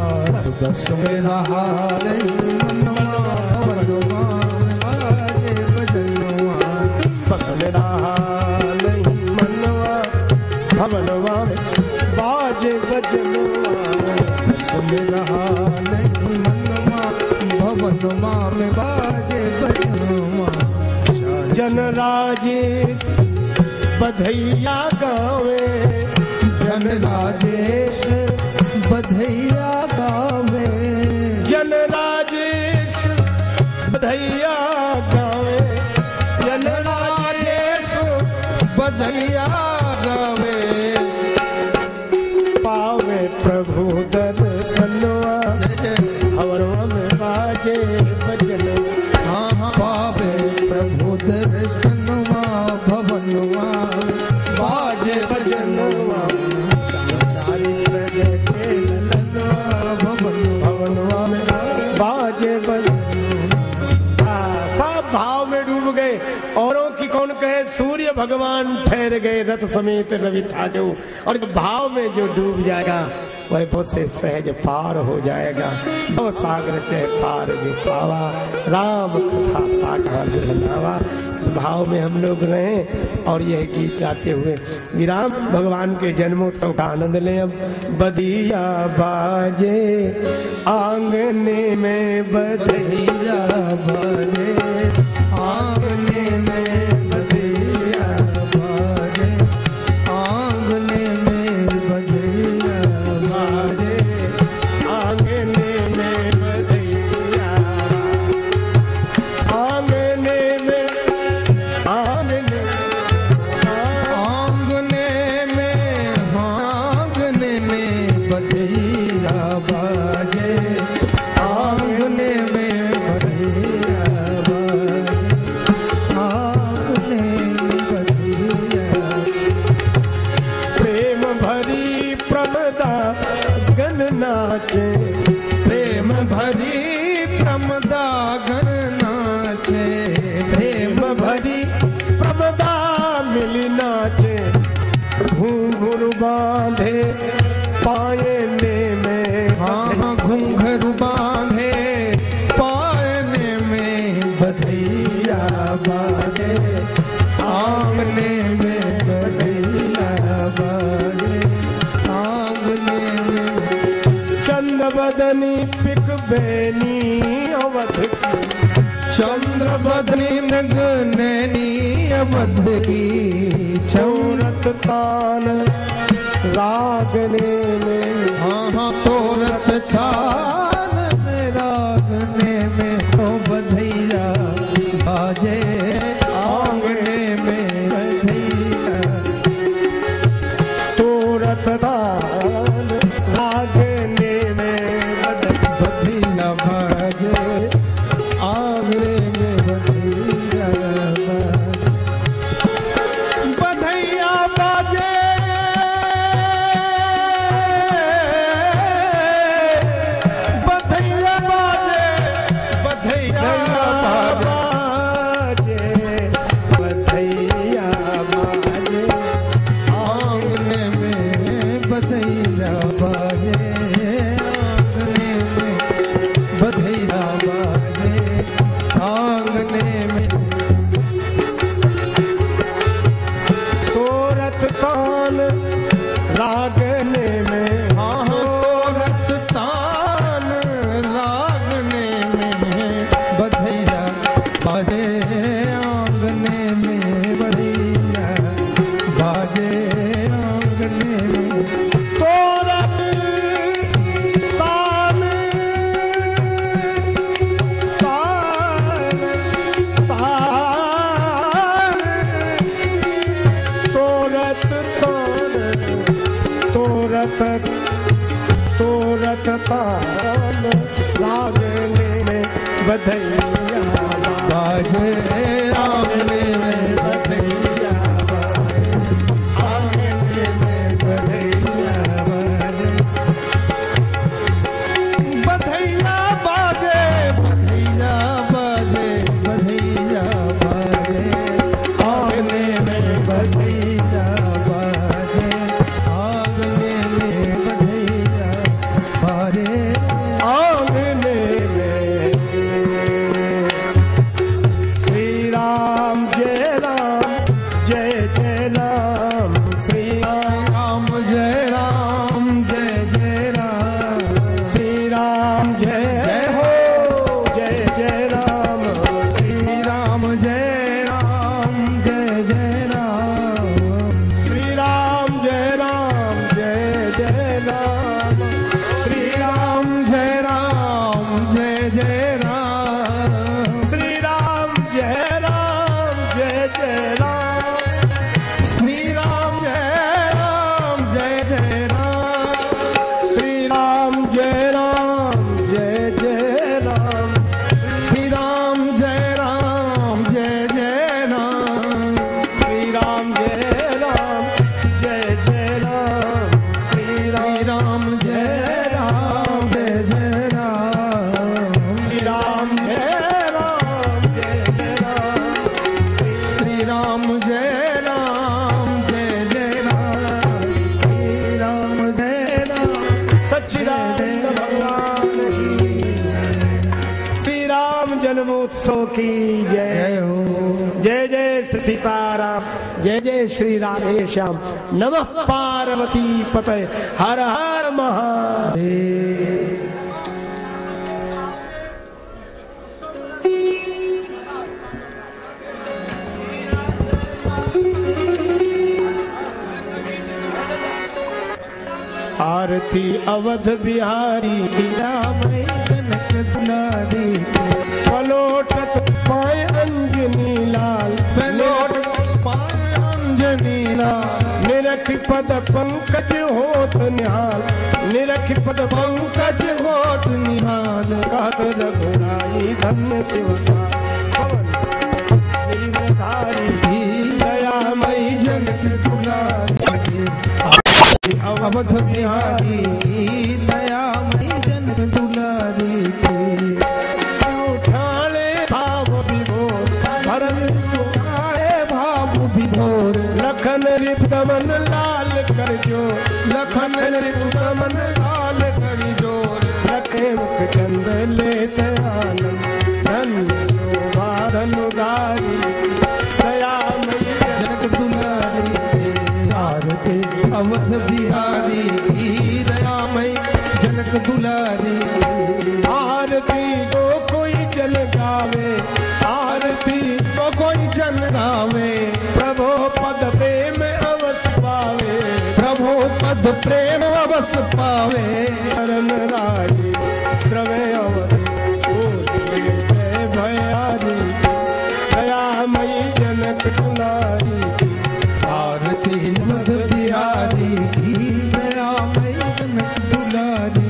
बस में रहा नहीं मनवा भवनवा बाजे बजनवा, बस में रहा नहीं मनवा भवनवा बाजे बजनवा, बस में रहा नहीं मनवा भवनमा में बाजे बजनुमा। जन राजेश बधैया गावे, जन राजेश बधैया गावे, जन राजेश बधैया गावे, जन राजेश बधैया गावे। पावे प्रभु दर्शनवा, हवनवा में बाजे बजनवा। हाँ हाँ पावे प्रभु दर्शनवा, भवनवा बाजे बजनवा। भवनवा में बाजे बजनवा। सब भाव में डूब गए। औरों की कौन कहे, सूर्य भगवान ठहर गए रथ समेत रवि था जो। और भाव में जो डूब जाएगा वह बहुत से सहज पार हो जाएगा। भव सागर से पार भी पावा, राम कथा पाठ हरनावा। उस भाव में हम लोग रहें और यह गीत गाते हुए विराम भगवान के जन्मोत्सव का आनंद लें। अब बदिया बाजे आंगने में, बदिया बाजे आंगने में बधिया बाजे, आंगने में बधिया बाजे, आंगने में बधिया, आंगने में, आंगने आंगने में, आंगने में बधिया बाजे, आंगने में बधिया बाजे, आंगने में बधिया। प्रेम भरी प्रमदा गन नाचे, प्रेम भरी प्रमदा गण नाचे, प्रेम भरी प्रमदा मिली नाचे। घूंघरू बांधे पायने में, हाँ घुंघरू बांधे पायने में, बधिया बाजे आंगने में, बधिया बाजे आंगने में। चंद्र बदनी पिक बेनी अवध की, चंद्र बदनी मृग नैनी अवध की, चौरत तान रागने में, हाँ हाँ तोरत थान में रागने में, तो बधैया बाजे आंगने में, बधैया तोरत तान रागने में, बधैया बाजे आंगने में, बधैया बधैया बाजे बधैया बाजे, बधैया बाजे, बधैया बाजे आंगने में, बधैया बाजे आंगने में, बधैया बाजे आंगने में। तोरत तान रागने में, हाँ तोरत तान लागने में, बधैया बाजे आंगने में, बधैया बाजे आंगने में। तोरत तान तान तान, तोरत तान, तोरत तोरत तान लागने में, बधैया बाजे आंगने में, बधैया आंगने में, बधैया बधैया बाजे, बधैया बाजे, बधैया बाजे आंगने में, बधैया बाजे आंगने में, बधैया बाजे आंगने में। श्री राम जय राम राम, श्री राम जय जय राम, श्री राम जय जय राम, श्री राम जय जय राम, श्री राम जय जय राम, श्री राम जय जय राम, श्री राम श्री राम जय जय राम, श्री राम जय जय राम, श्री राम जय जय राम, श्री राम जय सच्चिदानंद भगवान की, श्री राम जन्मोत्सव की जय। जय हो। जय जय श्री सीताराम, जय जय श्री राधेश्याम, नमः पार्वती पतये, हर हर महादेव। आरती अवध बिहारी राम जनक दुलारी, पलोटत पाए अंजनी लाल, पलोट पाए अंजनी लाल, निरख पद पंकज होत निहाल, निरख पद पंकज होत निहाल, कहत रघुराई धन्य शिवपाल, पवन गिरिधारी दयामयी जनक दुलारी, अवध बिहारी दयामयी जनक दुलारी, उठाले भाव विभोर, भरत उठाए भाव विभोर, लखन रिपदमन लाल कर जो, लखन रिपुदमन लाल करि जोर, रखे मुख चंद लेत आनंद, धन्य शोभा धनुगारी, दयामयी जनक दुलारी, आरती अवध बिहारी दयामयी जनक दुलारी, आरती को कोई जन गावे, आरती तो कोई जन गावे, प्रभो पद प्रेम अवस पावे, प्रभु पद प्रेम अवस पावे, शरण राजी द्रवे अवध, जय भयारी, दयामयी जनक दुलारी, आरती अवध बिहारी दयामयी जनक दुलारी।